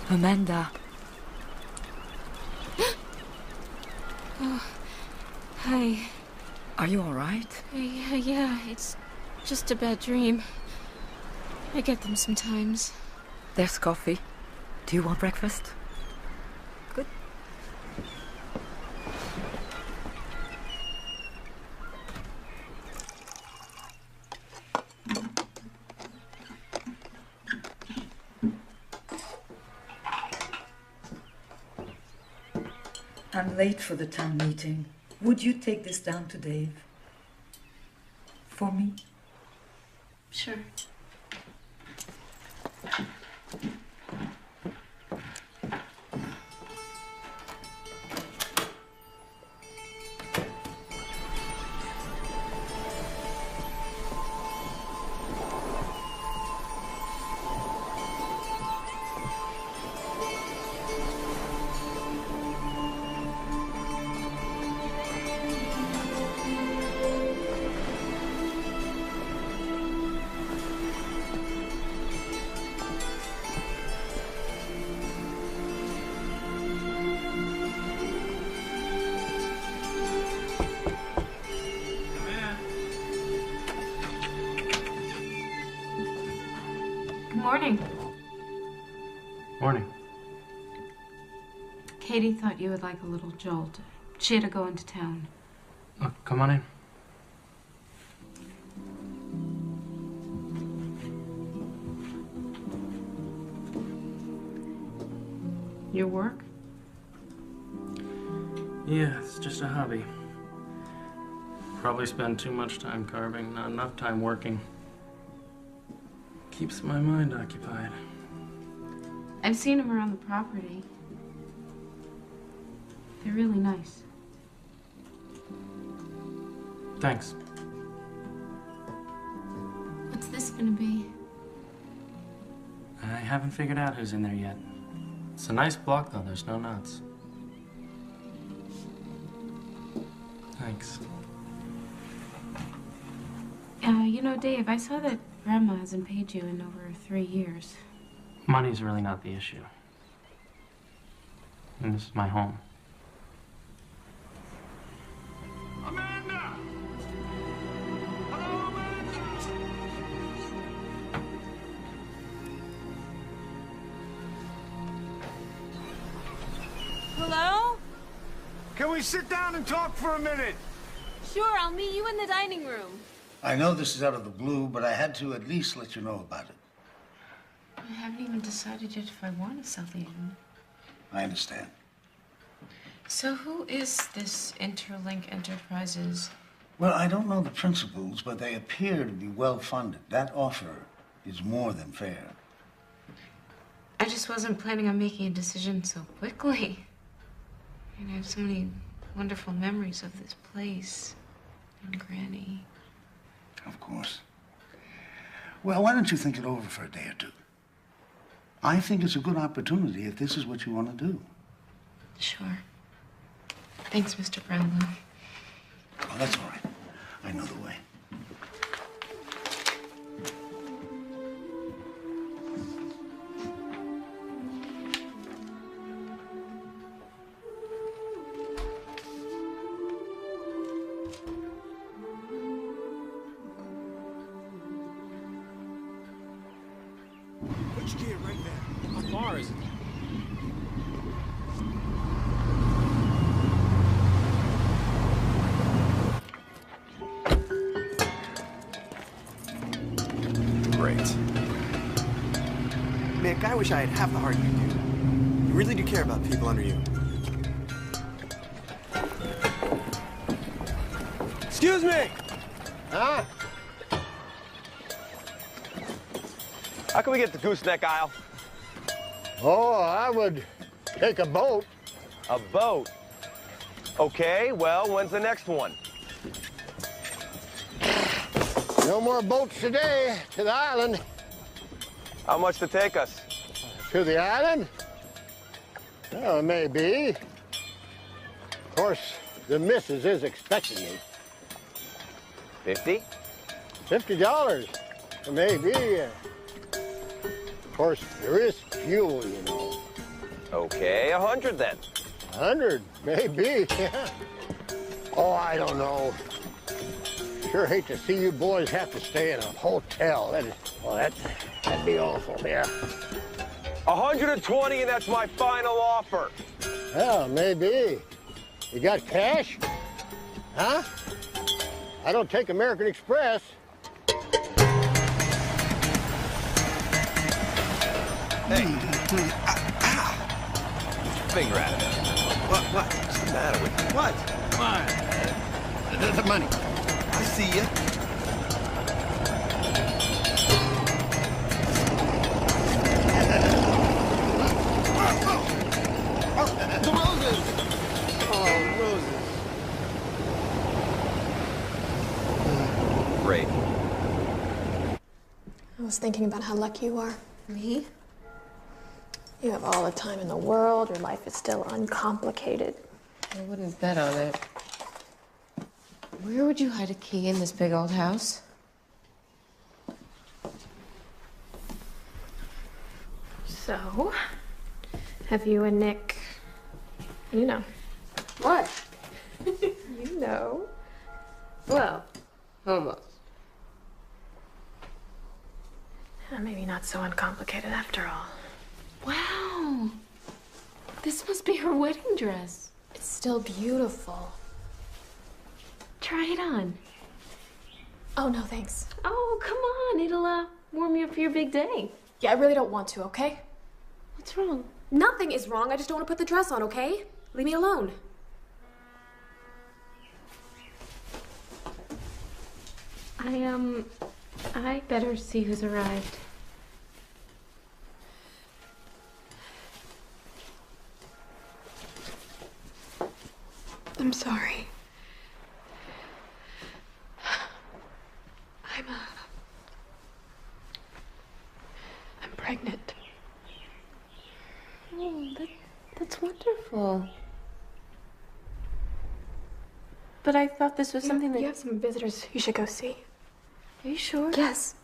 S8: Amanda.
S3: Oh, hi.
S8: Are you all right?
S3: Yeah, it's just a bad dream. I get them sometimes.
S8: There's coffee. Do you want breakfast? Good.
S19: I'm late for the town meeting. Would you take this down to Dave? For me?
S1: Sure. Morning.
S9: Morning.
S1: Katie thought you would like a little jolt. She had to go into town.
S9: Look, come on in.
S1: Your work?
S9: Yeah, it's just a hobby. Probably spend too much time carving, not enough time working. Keeps my mind occupied.
S1: I've seen them around the property. They're really nice.
S9: Thanks.
S1: What's this gonna be?
S9: I haven't figured out who's in there yet. It's a nice block, though. There's no knots. Thanks.
S1: You know, Dave, I saw that Grandma hasn't paid you in over 3 years.
S9: Money's really not the issue. And this is my home.
S14: Amanda! Hello, Amanda!
S3: Hello?
S14: Can we sit down and talk for a minute?
S3: Sure, I'll meet you in the dining room.
S14: I know this is out of the blue, but I had to at least let you know about it.
S1: I haven't even decided yet if I want to sell the inn.
S14: I understand.
S1: So who is this Interlink Enterprises?
S14: Well, I don't know the principals, but they appear to be well-funded. That offer is more than fair.
S1: I just wasn't planning on making a decision so quickly. I have so many wonderful memories of this place and Granny.
S14: Of course. Well, why don't you think it over for a day or two? I think it's a good opportunity if this is what you want to do.
S1: Sure. Thanks, Mr. Brownlow.
S14: Oh, that's all right. I know the way.
S10: Which gear right there? How far is it?
S6: Great. Mick, I wish I had half the heart you do. You really do care about people under you. Excuse me!
S20: Huh? How can we get the gooseneck aisle?
S21: Oh, I would take a boat.
S20: A boat? Okay, well, when's the next one?
S21: No more boats today to the island.
S20: How much to take us?
S21: To the island? Well, maybe. Of course, the missus is expecting me.
S20: 50?
S21: $50, maybe. Of course, there is fuel, you know.
S20: Okay, 100 then.
S21: 100, maybe. Oh, I don't know. Sure hate to see you boys have to stay in a hotel. That'd be awful, yeah.
S20: 120, and that's my final offer.
S21: Well, maybe. You got cash? Huh? I don't take American Express.
S6: Hey. Ow. Get your finger out of it. What? What's the matter with you? What?
S21: Why? The money.
S6: I see you.
S21: The roses!
S6: Oh, roses. Great.
S5: I was thinking about how lucky you are.
S1: Me?
S5: You have all the time in the world. Your life is still uncomplicated.
S1: I wouldn't bet on it. Where would you hide a key in this big old house?
S5: So, have you and Nick, you know.
S1: What?
S5: You know.
S1: Well, almost.
S5: Maybe not so uncomplicated after all.
S1: Wow. This must be her wedding dress.
S5: It's still beautiful.
S1: Try it on.
S5: Oh, no, thanks.
S1: Oh, come on. It'll warm you up for your big day.
S5: Yeah, I really don't want to, okay?
S1: What's wrong?
S5: Nothing is wrong. I just don't want to put the dress on, okay? Leave me alone.
S1: I better see who's arrived.
S5: I'm sorry. I'm pregnant.
S1: Oh, that's wonderful. But I thought this was something that...
S5: You have some visitors you should go see.
S1: Are you sure?
S5: Yes.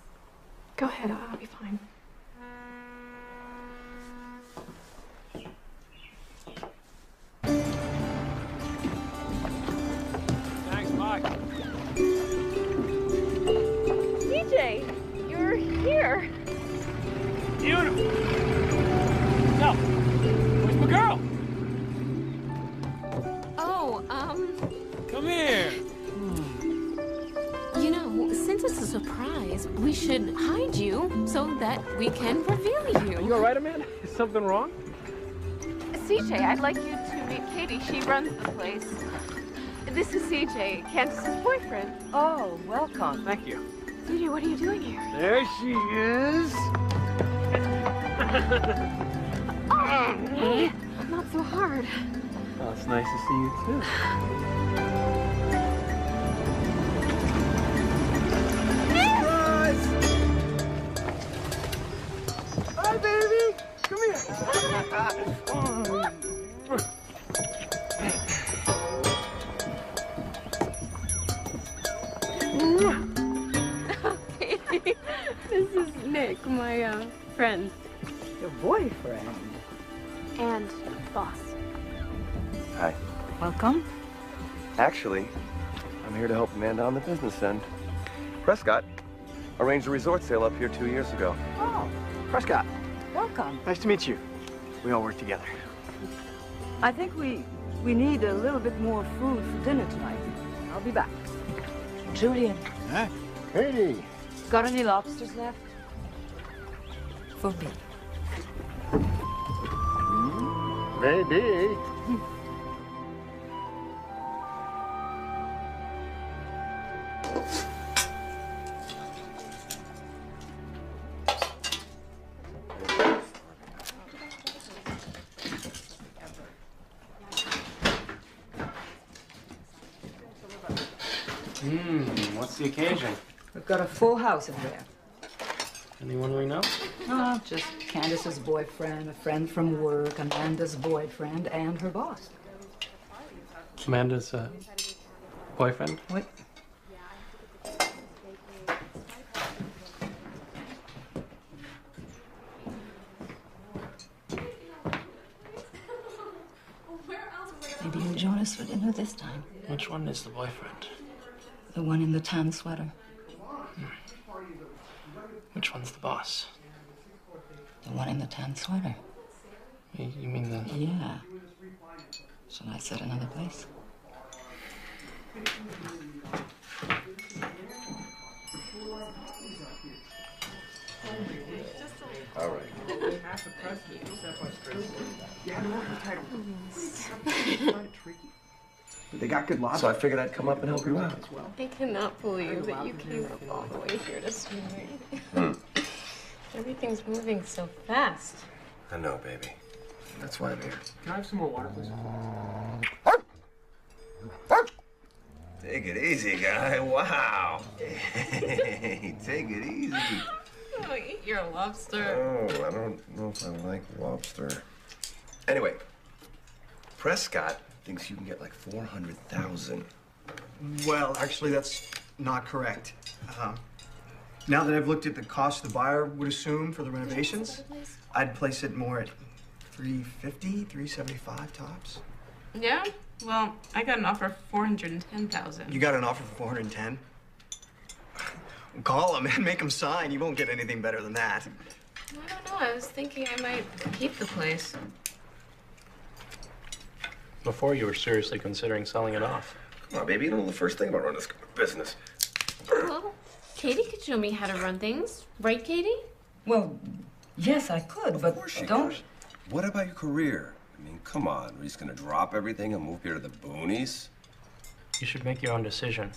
S5: Go ahead, I'll be fine.
S10: Thanks, Mike.
S3: CJ, you're here.
S10: Beautiful. No. Where's my girl?
S1: Oh,
S10: Come here.
S1: you know, since it's a surprise, we should hide you so that we can reveal you.
S10: Are you all right, Amanda? Is something wrong?
S3: CJ, I'd like you to meet Katie. She runs the place. This is CJ, Candace's boyfriend.
S11: Oh, welcome.
S10: Thank you.
S5: CJ, what are you doing here?
S10: There she is.
S5: Oh, not so hard.
S10: Oh, it's nice to see you, too. Hi, baby. Come here.
S3: Katie, this is Nick, my friend.
S11: Your boyfriend.
S5: And boss.
S6: Hi.
S11: Welcome.
S6: Actually, I'm here to help Amanda on the business end. Prescott arranged a resort sale up here 2 years ago.
S11: Oh,
S9: Prescott,
S11: welcome.
S9: nice to meet you. We all work together.
S11: I think we need a little bit more food for dinner tonight. I'll be back. Julian.
S21: Huh? Katie.
S11: Got any lobsters left? For me.
S21: Maybe.
S9: What's the occasion?
S11: We've got a full house in there.
S9: Anyone we know?
S11: Oh, just Candace's boyfriend, a friend from work, Amanda's boyfriend, and her boss.
S9: Amanda's boyfriend?
S11: What? Maybe you'll join us for dinner this time.
S9: Which one is the boyfriend?
S11: The one in the tan sweater.
S9: Which one's the boss?
S11: The one in the tan sweater.
S9: You mean the...
S11: Yeah. Shall I set another place?
S6: All right.
S9: They got good lobster.
S6: So I figured I'd come up and help you out.
S3: I cannot believe that you came up all the way here to see me. Everything's moving so fast.
S6: I know, baby. That's why I'm here.
S9: Can I have some more water, please?
S6: Take it easy, guy. Wow. Hey, take it easy.
S3: Oh, eat your lobster.
S6: Oh, I don't know if I like lobster. Anyway, Prescott thinks you can get like 400,000.
S7: Well, actually, that's not correct. Now that I've looked at the cost the buyer would assume for the renovations, I'd place it more at 350, 375 tops.
S3: Yeah? Well, I got an offer for 410,000.
S7: You got an offer for 410? Call him and make him sign. You won't get anything better than that.
S3: I don't know. I was thinking I might keep the place.
S9: Before you were seriously considering selling it off.
S6: Come on, baby. You don't know the first thing about running this business.
S1: Well, Katie could show me how to run things. Right, Katie?
S19: Well, yes, I could, but don't...
S6: What about your career? I mean, come on. Are you just gonna drop everything and move here to the boonies?
S9: You should make your own decision.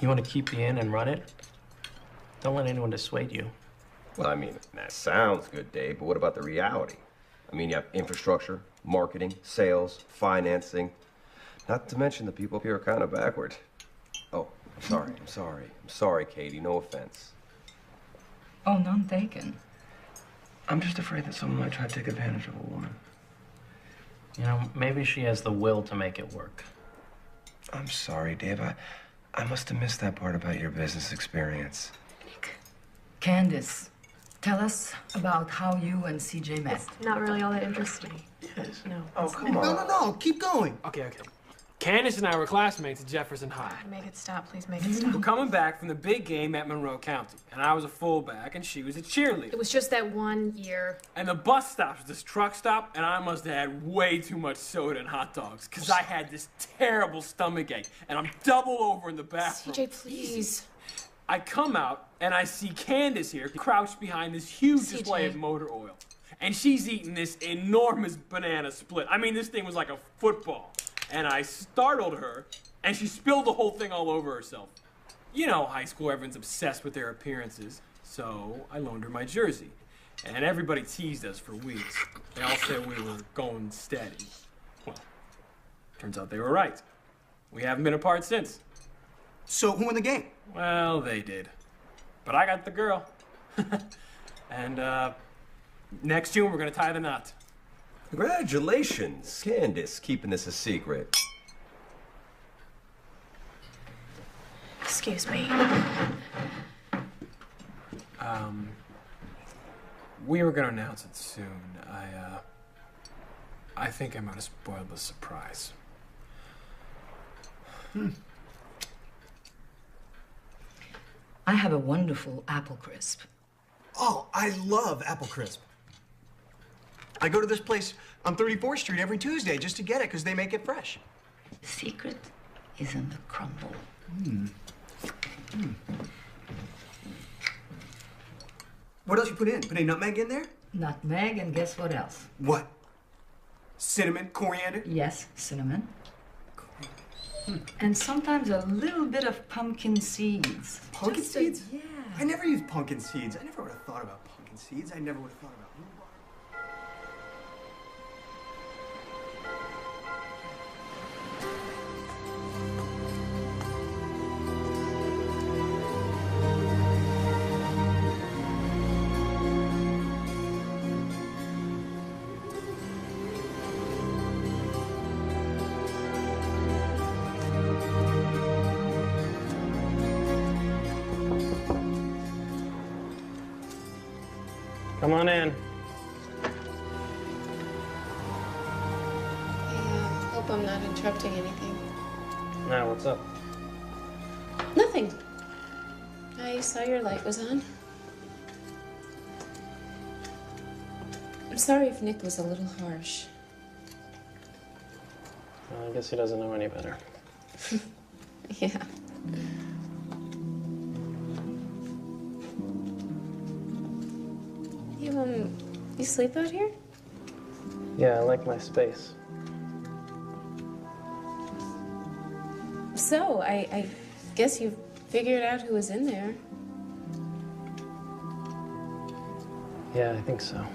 S9: You want to keep the inn and run it? Don't let anyone dissuade you.
S6: Well, I mean, that sounds good, Dave, but what about the reality? I mean, you have infrastructure, marketing, sales, financing. Not to mention the people up here are kind of backward. Oh, I'm sorry, Katie. No offense.
S19: Oh, none taken.
S9: I'm just afraid that someone might try to take advantage of a woman. You know, maybe she has the will to make it work.
S6: I'm sorry, Dave. I must have missed that part about your business experience.
S19: Candace, tell us about how you and CJ met.
S3: It's not really all that interesting.
S9: Yes.
S3: No.
S6: Oh, come on.
S7: No. Keep going.
S10: Okay. Candace and I were classmates at Jefferson High.
S3: Make it stop, please. Make it stop.
S10: We're coming back from the big game at Monroe County, and I was a fullback, and she was a cheerleader.
S3: It was just that 1 year.
S10: And the bus stop was this truck stop, and I must have had way too much soda and hot dogs, because I had this terrible stomach ache, and I'm double over in the bathroom.
S3: CJ, please.
S10: I come out, and I see Candace here, crouched behind this huge display of motor oil. And she's eating this enormous banana split. I mean, this thing was like a football. And I startled her, and she spilled the whole thing all over herself. You know, high school, everyone's obsessed with their appearances. So I loaned her my jersey. And everybody teased us for weeks. They all said we were going steady. Well, turns out they were right. We haven't been apart since.
S7: So who won the game?
S10: Well, they did. But I got the girl. And next June, we're gonna tie the knot.
S6: Congratulations, Candace, keeping this a secret.
S3: Excuse me.
S10: We were gonna announce it soon. I think I might have spoiled the surprise.
S19: I have a wonderful apple crisp.
S7: Oh, I love apple crisp. I go to this place on 34th Street every Tuesday just to get it because they make it fresh.
S19: The secret is in the crumble.
S7: What else you put in? Put any nutmeg in there?
S19: Nutmeg, and guess what else?
S7: What? Cinnamon, coriander?
S19: Yes, cinnamon. And sometimes a little bit of pumpkin seeds.
S7: Pumpkin seeds?
S19: Yeah.
S7: I never use pumpkin seeds. I never would have thought about pumpkin seeds. I never would have thought about rhubarb.
S9: Come on in.
S1: I hope I'm not interrupting anything.
S9: Now, what's up?
S1: Nothing. I saw your light was on. I'm sorry if Nick was a little harsh.
S9: Well, I guess he doesn't know any better.
S1: Yeah. You sleep out here?
S9: Yeah, I like my space.
S1: So, I guess you figured out who was in there.
S9: Yeah, I think so.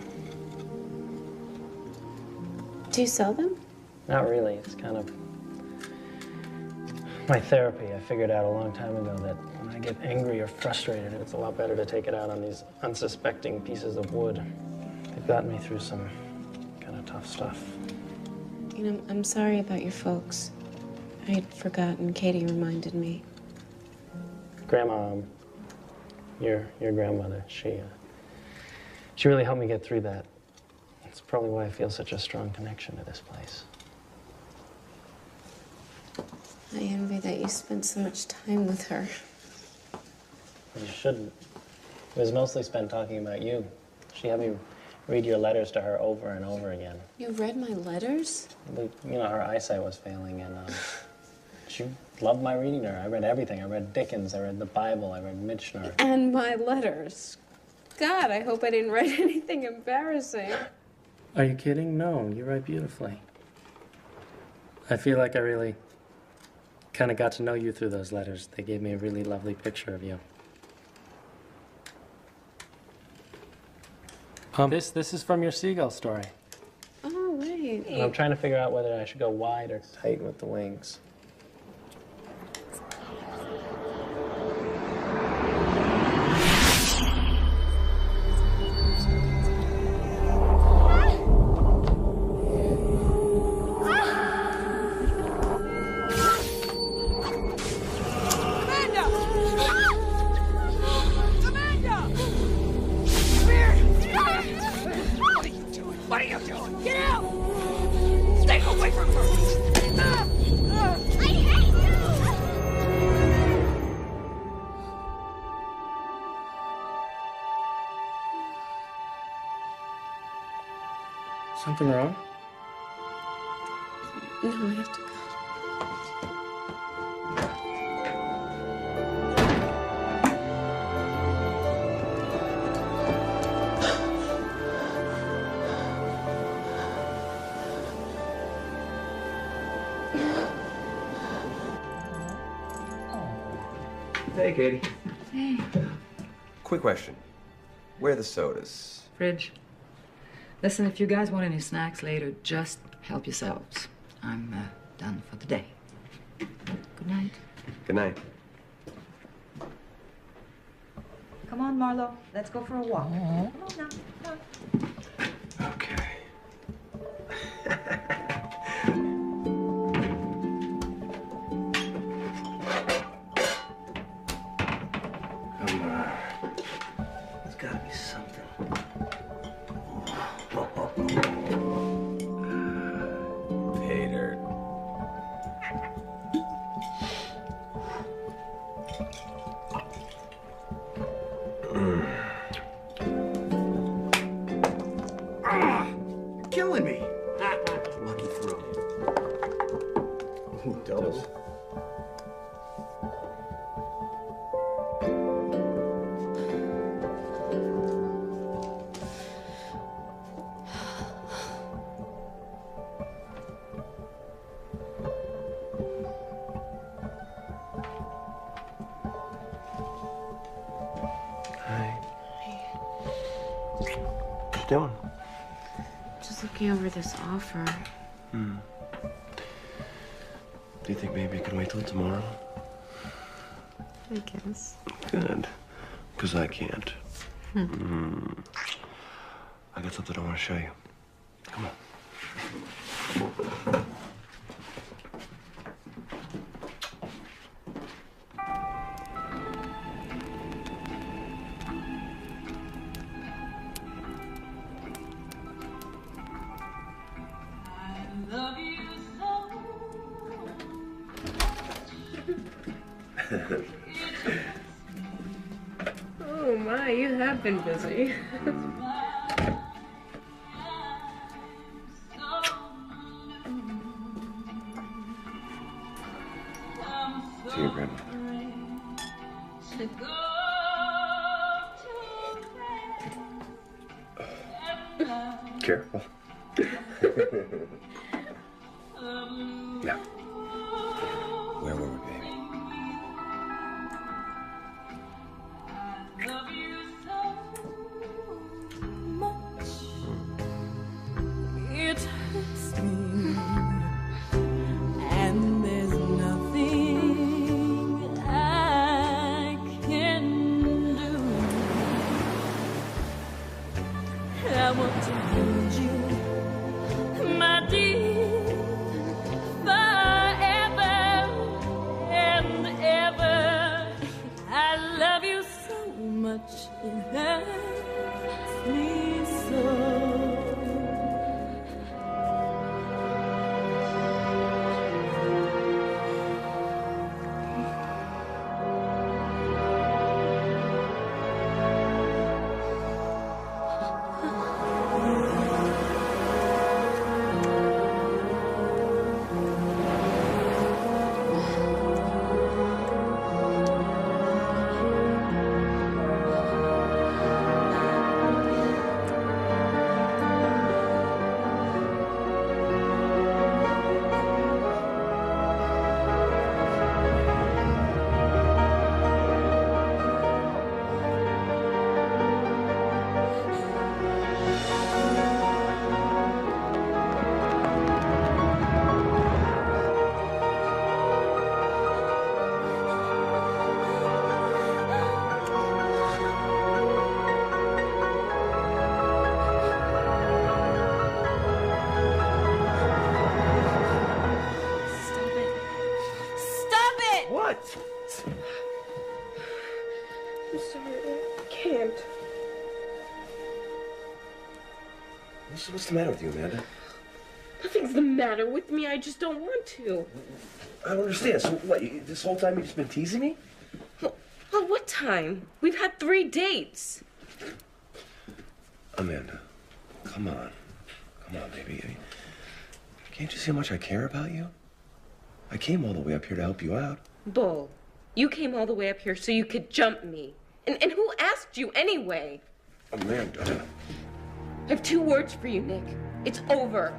S1: Do you sell them?
S9: Not really. It's kind of my therapy. I figured out a long time ago that when I get angry or frustrated, it's a lot better to take it out on these unsuspecting pieces of wood. They've gotten me through some kind of tough stuff.
S1: You know, I'm sorry about your folks. I'd forgotten. Katie reminded me.
S9: Grandma, your grandmother, she really helped me get through that. It's probably why I feel such a strong connection to this place.
S1: I envy that you spent so much time with her.
S9: You shouldn't. It was mostly spent talking about you. She had me read your letters to her over and over again.
S1: You read my letters?
S9: You know, her eyesight was failing, and she loved my reading to her. I read everything. I read Dickens, I read the Bible, I read Michener.
S1: And my letters. God, I hope I didn't write anything embarrassing.
S9: Are you kidding? No, you write beautifully. I feel like I really kind of got to know you through those letters. They gave me a really lovely picture of you. This is from your seagull story.
S1: Oh, wait.
S9: And I'm trying to figure out whether I should go wide or tight with the wings.
S2: What are you doing? Get out! Stay away from her! I hate you!
S9: Something wrong?
S1: No, I have to go.
S6: Hey, Katie.
S19: Hey.
S6: Quick question. Where are the sodas?
S19: Fridge. Listen, if you guys want any snacks later, just help yourselves. I'm done for the day. Good night.
S6: Good night.
S19: Come on, Marlo. Let's go for a walk. Come on now. Come on.
S6: Okay.
S14: There's gotta be something.
S6: Hater.
S7: You're killing me.
S14: Lucky throw.
S6: Ooh, doubles. What you doing?
S1: Just looking over this offer.
S6: Do you think maybe you could wait till tomorrow?
S1: I guess.
S6: Good. Because I can't.
S1: Hmm.
S6: I got something I want to show you. Come on.
S1: Oh my, you have been busy.
S6: To your grandmother. Careful. Now, where were we, baby?
S2: It hurts me, and there's nothing I can do. I want to hold you, my dear, forever and ever. I love you so much.
S12: I'm sorry, I can't.
S6: What's the matter with you, Amanda?
S12: Nothing's the matter with me. I just don't want to.
S6: I don't understand. So what, this whole time you've just been teasing me?
S12: Well, what time? We've had 3 dates.
S6: Amanda, come on. Come on, baby. Can't you see how much I care about you? I came all the way up here to help you out.
S12: Bull, you came all the way up here so you could jump me. And who asked you anyway?
S6: Amanda.
S12: I have 2 words for you, Nick. It's over.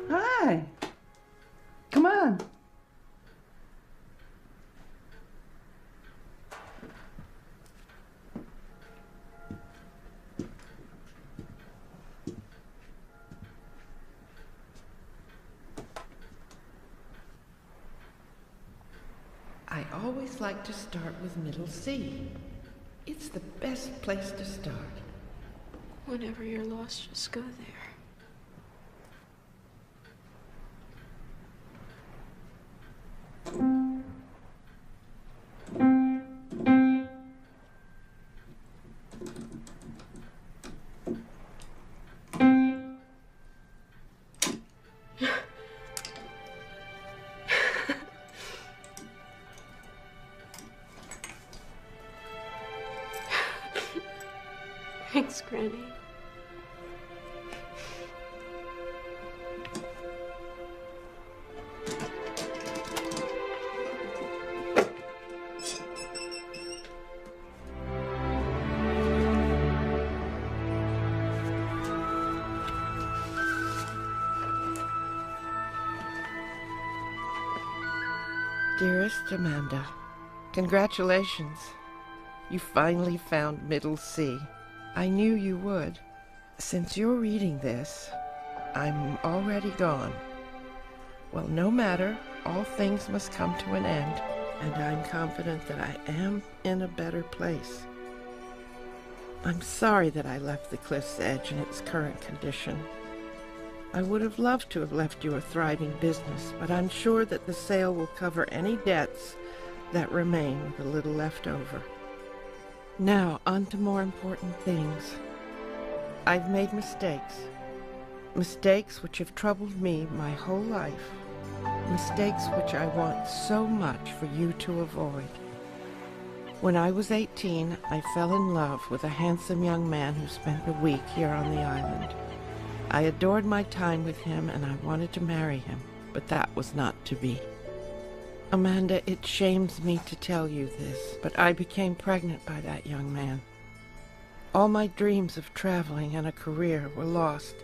S13: Hi. Come on.
S12: I always like to start with middle C. It's the best place to start.
S3: Whenever you're lost, just go there. Thanks, Granny.
S12: Dearest Amanda, congratulations. You finally found middle C. I knew you would. Since you're reading this, I'm already gone. Well, no matter, all things must come to an end, and I'm confident that I am in a better place. I'm sorry that I left the cliff's edge in its current condition. I would have loved to have left you a thriving business, but I'm sure that the sale will cover any debts that remain with a little left over. Now, on to more important things. I've made mistakes. Mistakes which have troubled me my whole life. Mistakes which I want so much for you to avoid. When I was 18, I fell in love with a handsome young man who spent a week here on the island. I adored my time with him and I wanted to marry him, but that was not to be. Amanda, it shames me to tell you this, but I became pregnant by that young man. All my dreams of traveling and a career were lost.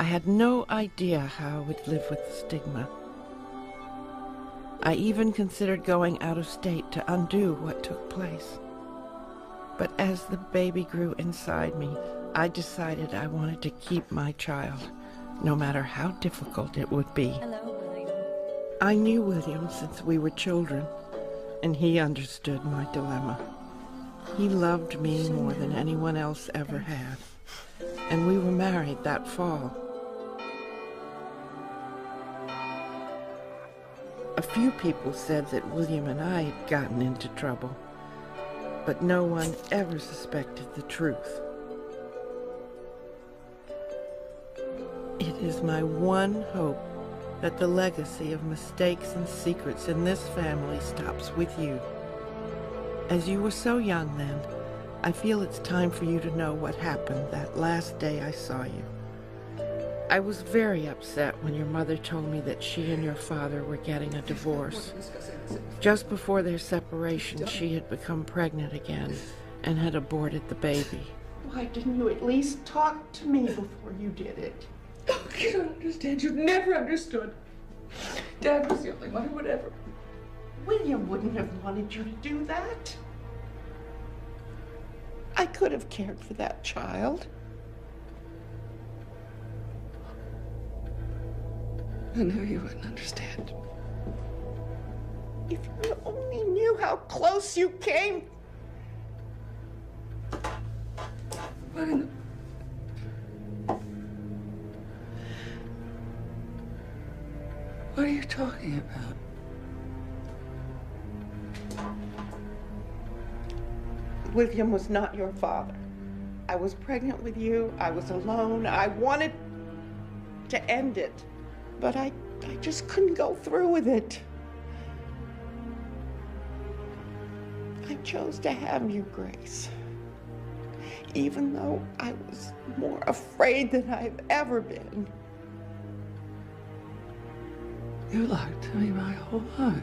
S12: I had no idea how I would live with the stigma. I even considered going out of state to undo what took place. But as the baby grew inside me, I decided I wanted to keep my child, no matter how difficult it would be.
S15: Hello, William.
S12: I knew William since we were children, and he understood my dilemma. He loved me more than anyone else ever had, and we were married that fall. A few people said that William and I had gotten into trouble, but no one ever suspected the truth. It is my one hope that the legacy of mistakes and secrets in this family stops with you. As you were so young then, I feel it's time for you to know what happened that last day I saw you. I was very upset when your mother told me that she and your father were getting a divorce. Just before their separation, she had become pregnant again and had aborted the baby.
S22: Why didn't you at least talk to me before you did it?
S8: Oh, you don't understand. You never understood. Dad was the only one who would ever.
S22: William wouldn't have wanted you to do that. I
S12: could have cared for that child.
S2: I knew you wouldn't understand.
S12: If you only knew how close you came.
S2: What in the... What are you talking about?
S12: William was not your father. I was pregnant with you. I was alone. I wanted to end it, but I just couldn't go through with it. I chose to have you, Grace, even though I was more afraid than I've ever been.
S2: You lied to me my whole life.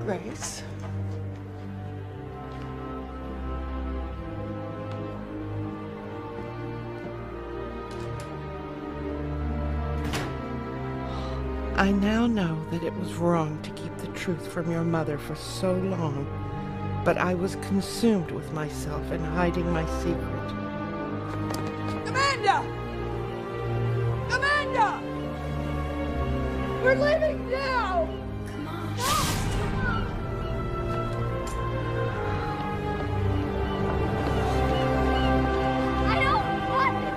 S12: Grace. I now know that it was wrong to keep the truth from your mother for so long, but I was consumed with myself and hiding my secret.
S2: Amanda! Amanda! We're leaving now!
S4: Come on. I don't want to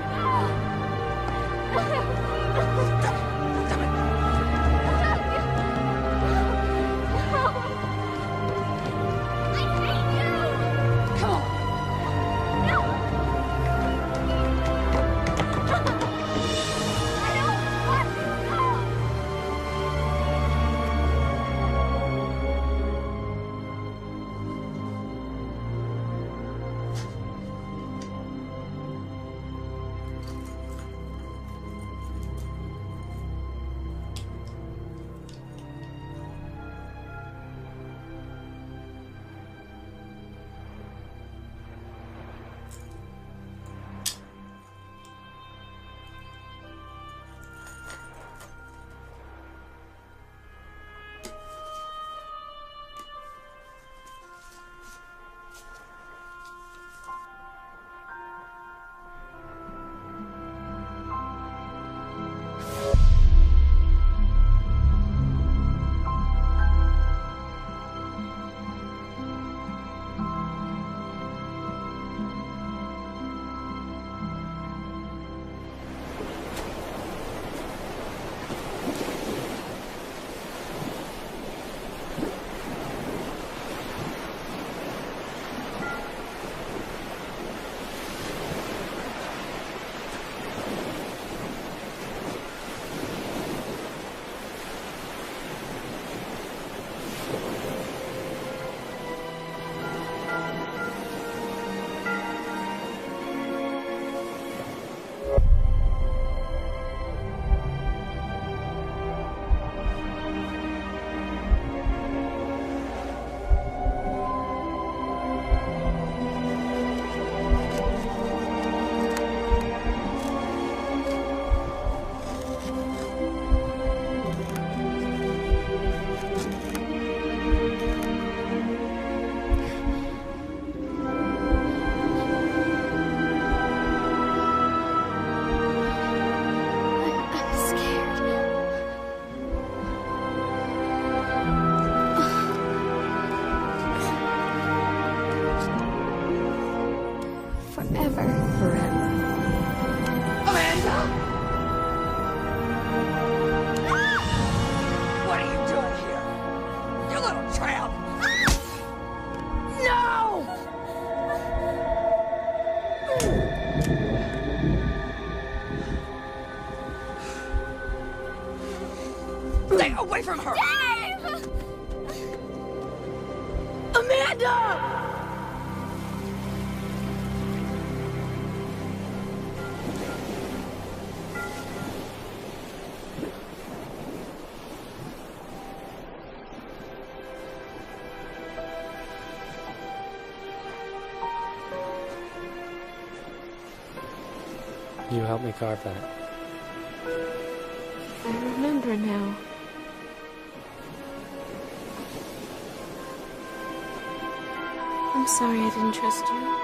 S2: Stay away from her!
S4: Dave!
S2: Amanda!
S9: You helped me carve that.
S1: I remember now. I'm sorry I didn't trust you.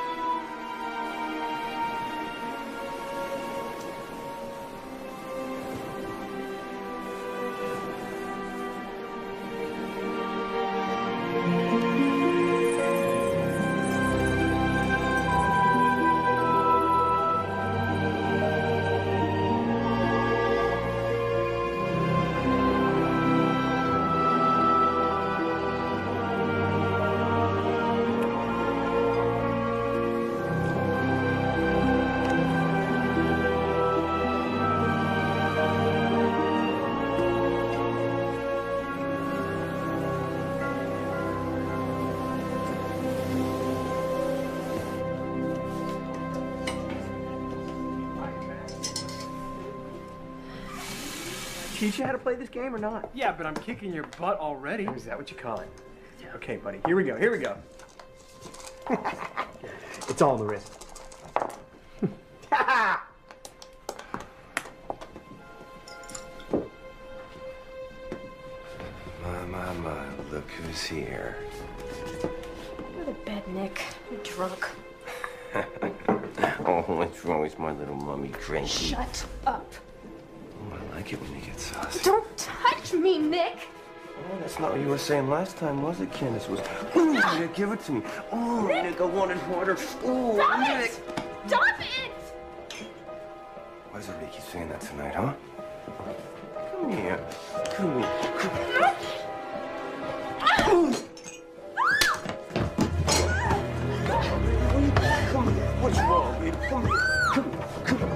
S7: Teach you how to play this game or not?
S10: Yeah, but I'm kicking your butt already.
S7: Is that what you call it? Yeah. Okay, buddy. Here we go. Here we go. It's all on the wrist.
S6: My, look who's here.
S5: Go to bed, Nick. You're drunk.
S6: Oh, what's wrong with my little mummy drinking?
S5: Shut up.
S6: Oh, I like it when you get saucy.
S5: Don't touch me, Nick.
S6: Oh, that's not what you were saying last time, was it, Candace? It was, Nick, give it to me. Oh, Nick, I want it harder. Oh,
S5: Stop
S6: Nick.
S5: it! Stop it!
S6: Why does everybody keep saying that tonight, huh? Come here. Come here. Come here. Come here. What's wrong, baby? Come here. Come here. Come here.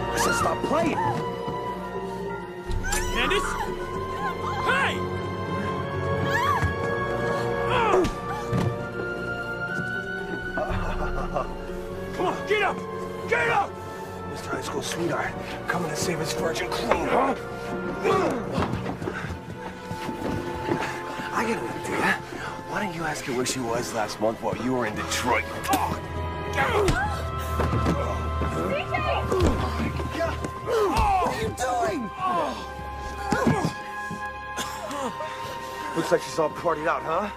S6: I said stop playing.
S10: Candace? Hey!
S6: Come on, get up! Get up! Mr. High School Sweetheart, coming to save his virgin queen, huh? I got an idea. Why don't you ask her where she was last month while you were in Detroit?
S5: CJ!
S6: What are you doing? Looks like she's all partied out, huh?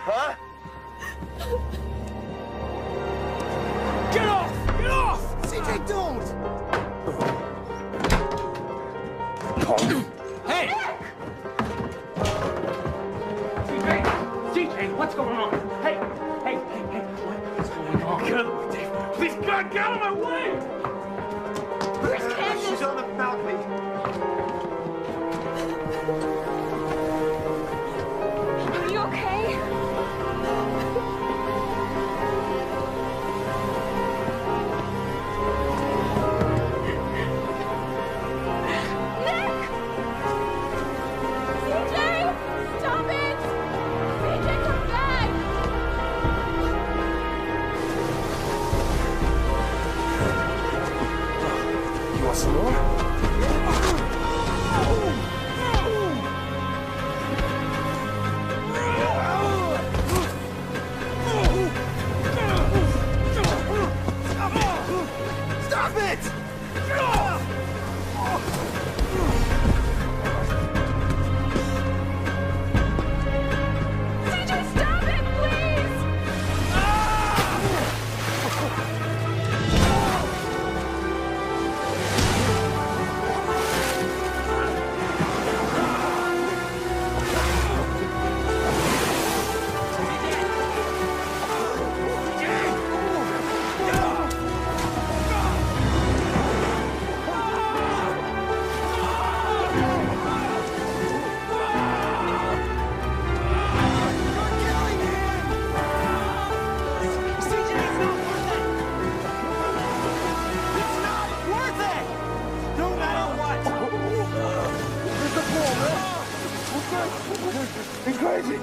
S6: Huh?
S10: Get off! Get off!
S6: CJ, don't!
S10: Hey! CJ, what's going on? Hey, what's going on? Get out of the way, Dave. Please, God, get out of my way!
S5: Where's Candace?
S7: She's on the balcony.
S5: Are you okay? Nick! CJ! Stop it! CJ, come back!
S6: You want some more? Stop it!
S5: CJ, stop it, please!
S6: He's crazy.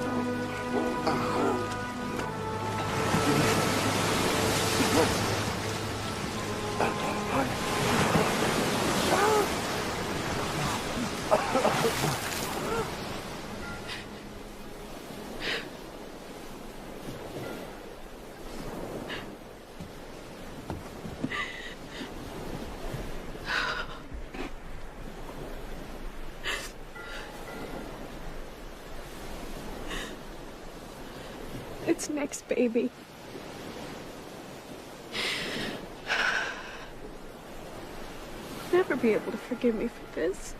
S3: What's next, baby? You'll never be able to forgive me for this.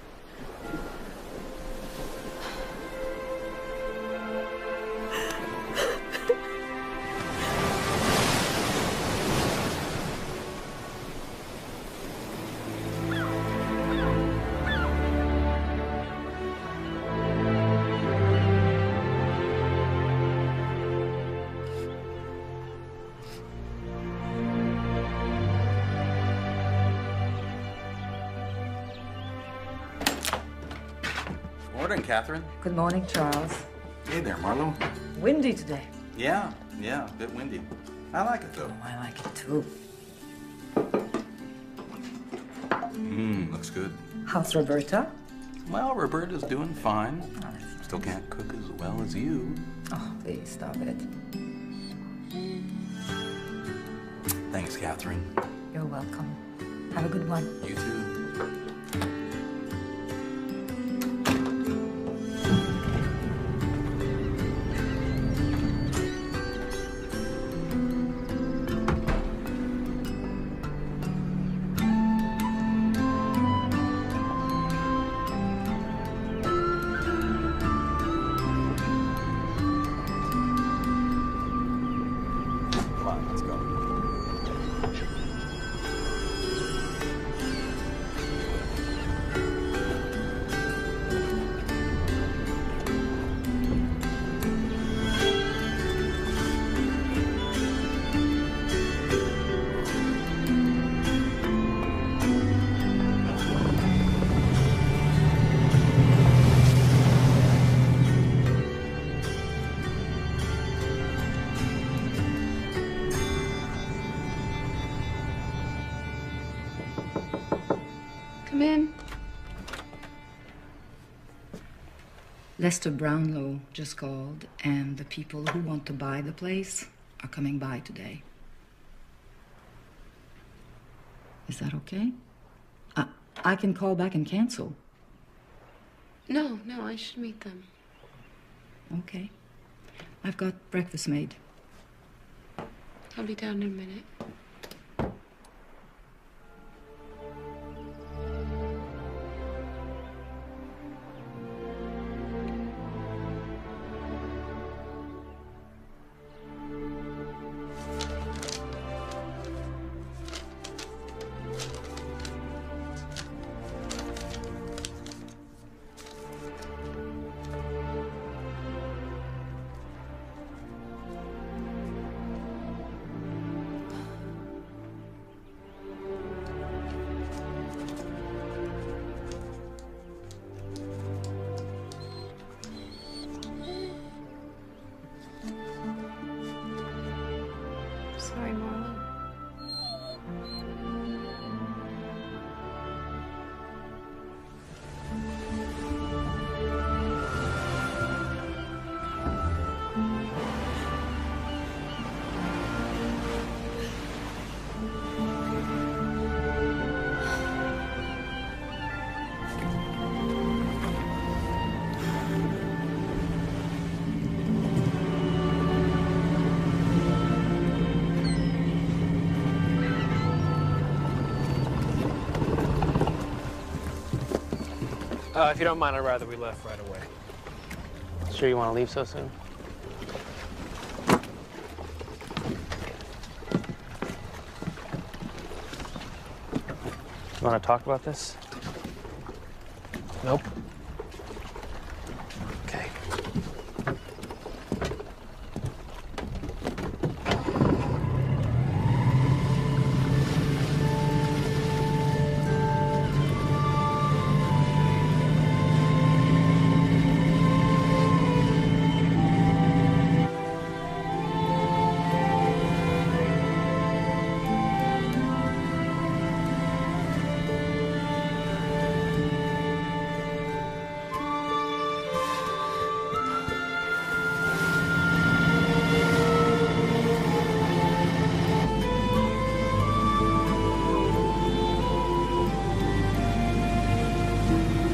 S17: Morning, Catherine.
S19: Good morning, Charles.
S17: Hey there, Marlo.
S19: Windy today.
S17: Yeah, a bit windy. I like it, though.
S19: I like it, too.
S17: Looks good.
S19: How's Roberta?
S17: Well, Roberta's doing fine. Still can't cook as well as you.
S19: Oh, please, stop it.
S17: Thanks, Catherine.
S19: You're welcome. Have a good one.
S17: You too.
S3: Come in.
S19: Lester Brownlow just called, and the people who want to buy the place are coming by today. Is that okay? I can call back and cancel.
S3: No, I should meet them.
S19: Okay. I've got breakfast made.
S3: I'll be down in a minute. Sorry, Marlo.
S9: If you don't mind, I'd rather we left right away. Sure you want to leave so soon? You want to talk about this? Nope. Okay.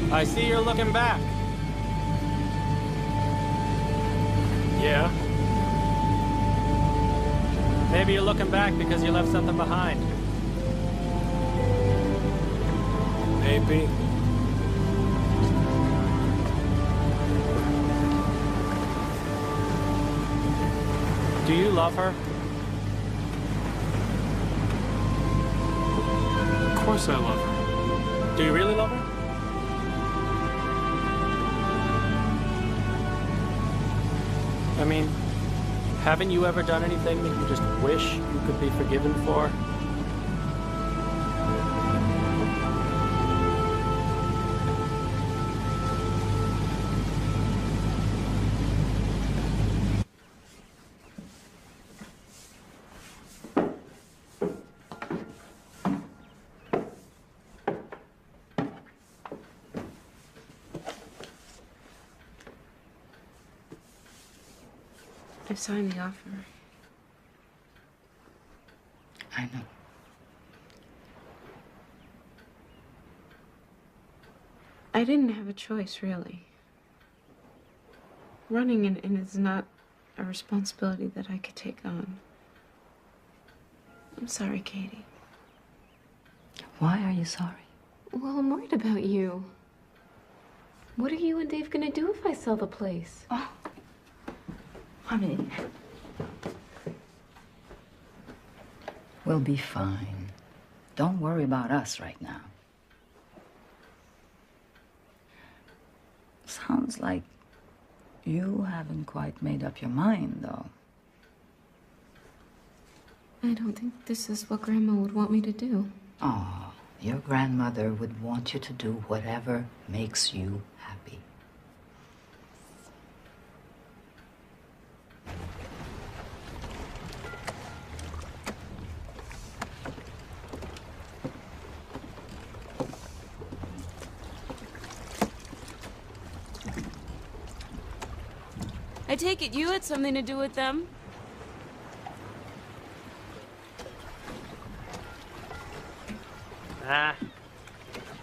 S10: I see you're looking back.
S9: Yeah? Maybe you're looking back because you left something behind. Maybe. Do you love her?
S10: Of course I love her.
S9: Do you really love her? I mean, haven't you ever done anything that you just wish you could be forgiven for?
S1: I signed the offer.
S8: I know.
S1: I didn't have a choice, really. Running an inn is not a responsibility that I could take on. I'm sorry, Katie.
S8: Why are you sorry?
S1: Well, I'm worried about you. What are you and Dave gonna do if I sell the place?
S8: Oh. Honey, we'll be fine. Don't worry about us right now. Sounds like you haven't quite made up your mind, though.
S1: I don't think this is what Grandma would want me to do.
S8: Oh, your grandmother would want you to do whatever makes you happy.
S3: I take it you had something to do with them.
S9: Nah.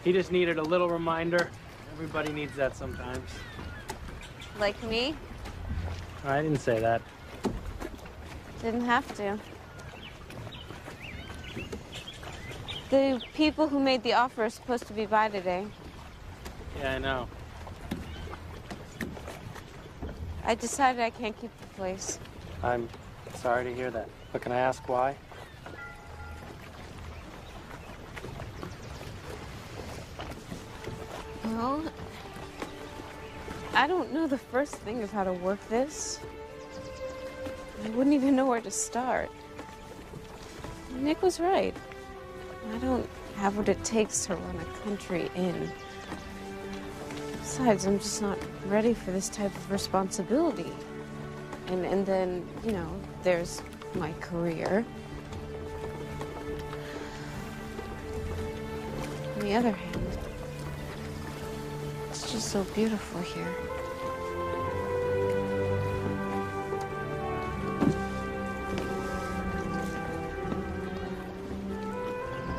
S9: He just needed a little reminder. Everybody needs that sometimes.
S3: Like me?
S9: I didn't say that.
S3: Didn't have to. The people who made the offer are supposed to be by today.
S9: Yeah, I know.
S3: I decided I can't keep the place.
S9: I'm sorry to hear that. But can I ask why?
S3: Well, I don't know the first thing of how to work this. I wouldn't even know where to start. Nick was right. I don't have what it takes to run a country inn. Besides, I'm just not ready for this type of responsibility. And then, you know, there's my career. On the other hand, it's just so beautiful here.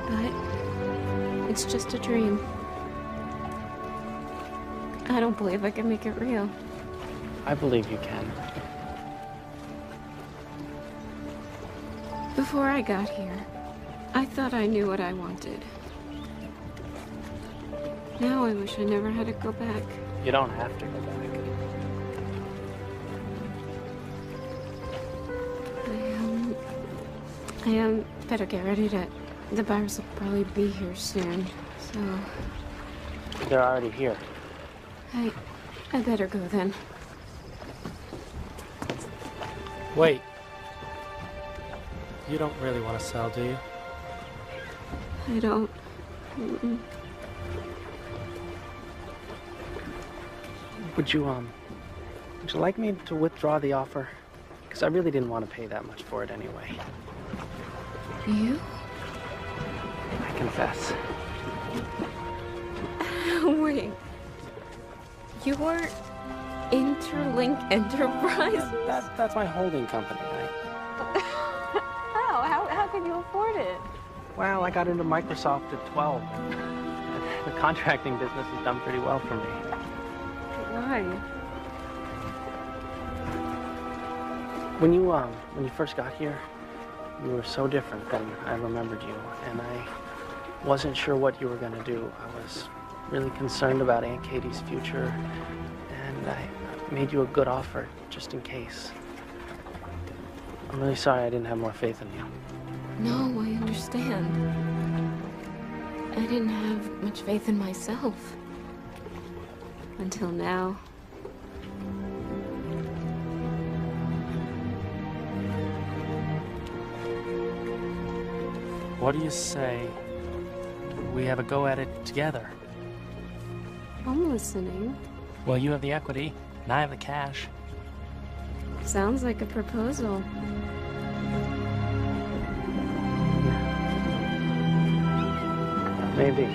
S3: But it's just a dream. I don't believe I can make it real.
S9: I believe you can.
S1: Before I got here, I thought I knew what I wanted. Now I wish I never had to go back.
S9: You don't have to go back.
S1: I better get ready to... The buyers will probably be here soon, so...
S9: They're already here.
S1: I better go then.
S9: Wait. You don't really want to sell, do you?
S1: I don't. Mm-mm.
S9: Would you like me to withdraw the offer? Because I really didn't want to pay that much for it anyway.
S1: You?
S9: I confess.
S1: Wait. You weren't Interlink Enterprises?
S9: That's my holding company.
S3: How can you afford it?
S9: Well, I got into Microsoft at 12. The contracting business has done pretty well for me.
S3: Why?
S9: When you first got here, You were so different than I remembered you, and I wasn't sure what you were going to do. I was really concerned about Aunt Katie's future, and I made you a good offer just in case. I'm really sorry I didn't have more faith in you.
S1: No, I understand. I didn't have much faith in myself. Until now.
S9: What do you say we have a go at it together?
S1: I'm listening.
S9: Well, you have the equity, and I have the cash.
S1: Sounds like a proposal.
S9: Maybe.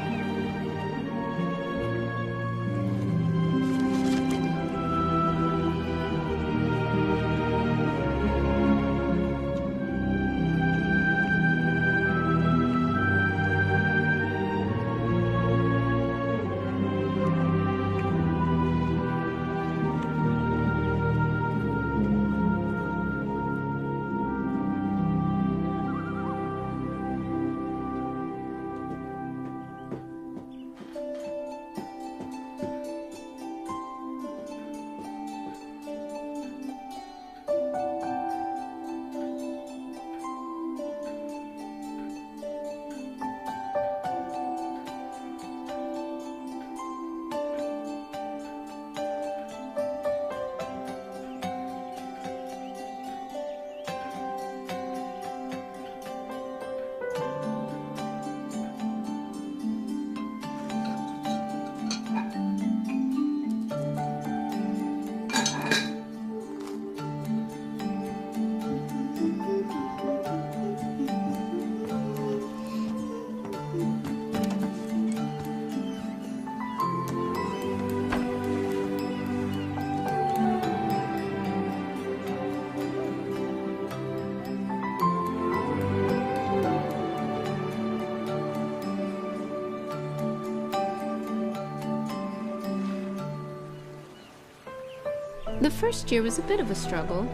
S1: The first year was a bit of a struggle.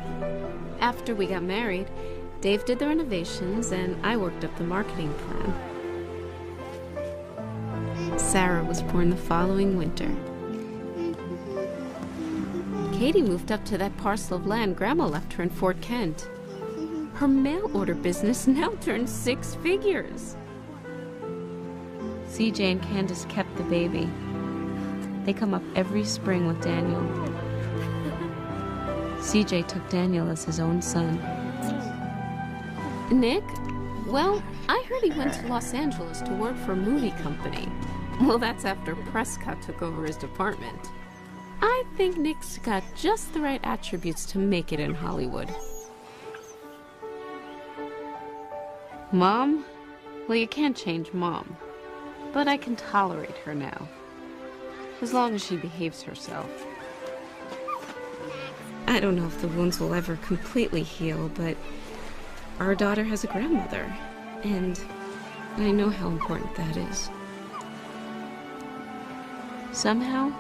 S1: After we got married, Dave did the renovations and I worked up the marketing plan. Sarah was born the following winter. Katie moved up to that parcel of land Grandma left her in Fort Kent. Her mail order business now turned 6 figures. CJ and Candace kept the baby. They come up every spring with Daniel. CJ took Daniel as his own son. Nick? Well, I heard he went to Los Angeles to work for a movie company. Well, that's after Prescott took over his department. I think Nick's got just the right attributes to make it in Hollywood. Mom? Well, you can't change Mom. But I can tolerate her now. As long as she behaves herself. I don't know if the wounds will ever completely heal, but our daughter has a grandmother, and I know how important that is. Somehow,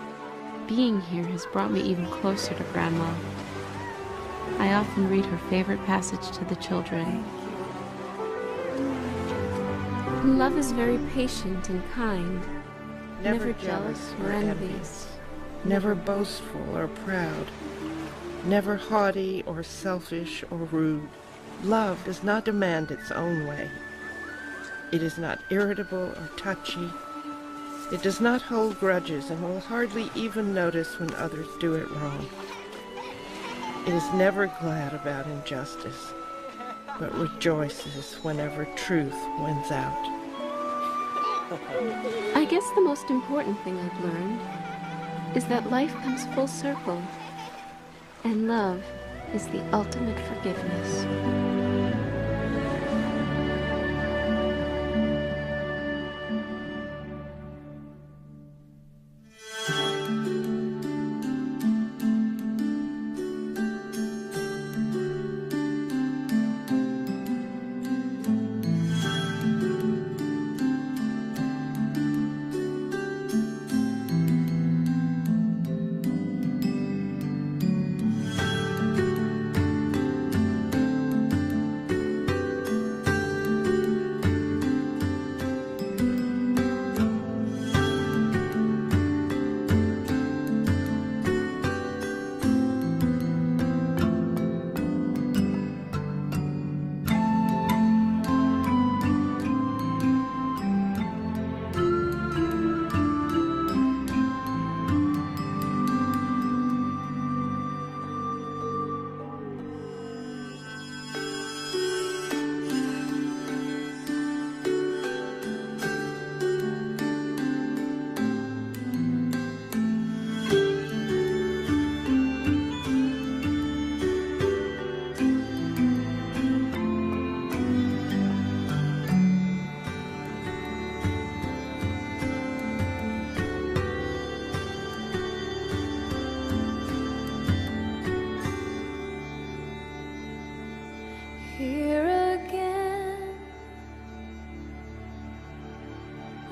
S1: being here has brought me even closer to Grandma. I often read her favorite passage to the children. Love is very patient and kind, never jealous or envious,
S12: never boastful or proud, never haughty or selfish or rude. Love does not demand its own way. It is not irritable or touchy. It does not hold grudges and will hardly even notice when others do it wrong. It is never glad about injustice, but rejoices whenever truth wins out.
S1: I guess the most important thing I've learned is that life comes full circle, and love is the ultimate forgiveness.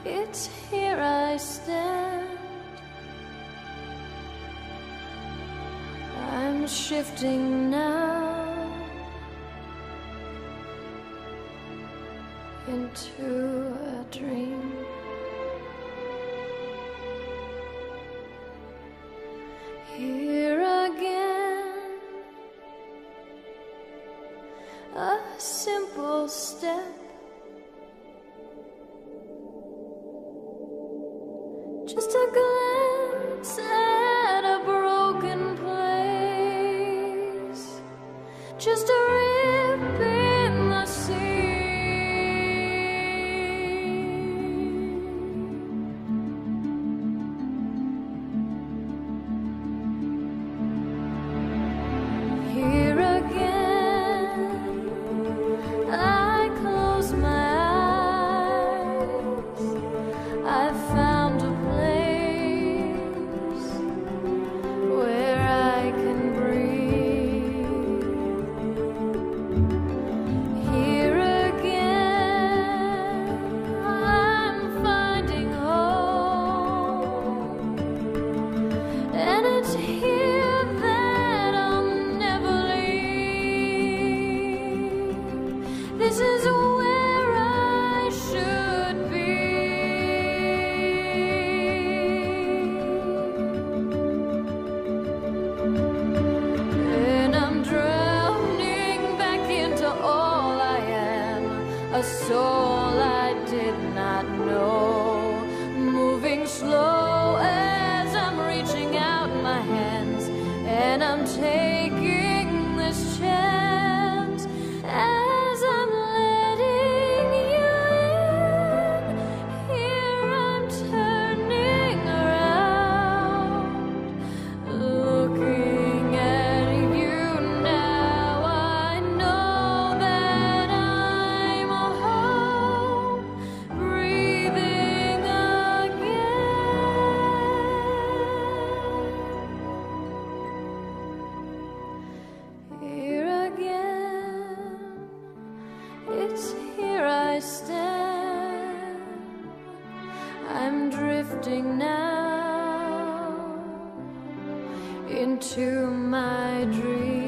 S15: It's here I stand. I'm shifting now into a dream. Here again, a simple step, just a glance at a broken place, just a rip in the sea. Here again, I close my eyes. I found a place where I can breathe. Here again, I'm finding home, and it's here that I'll never leave. This is where I should be. And I'm drowning back into all I am, a soul I did not know, moving slow as I'm reaching out my hands, and I'm taking this chance as I'm letting you in. Here I'm turning around, looking at you now. I know that I'm home, breathing again. Here again, it's here I stand. I'm drifting now into my dream.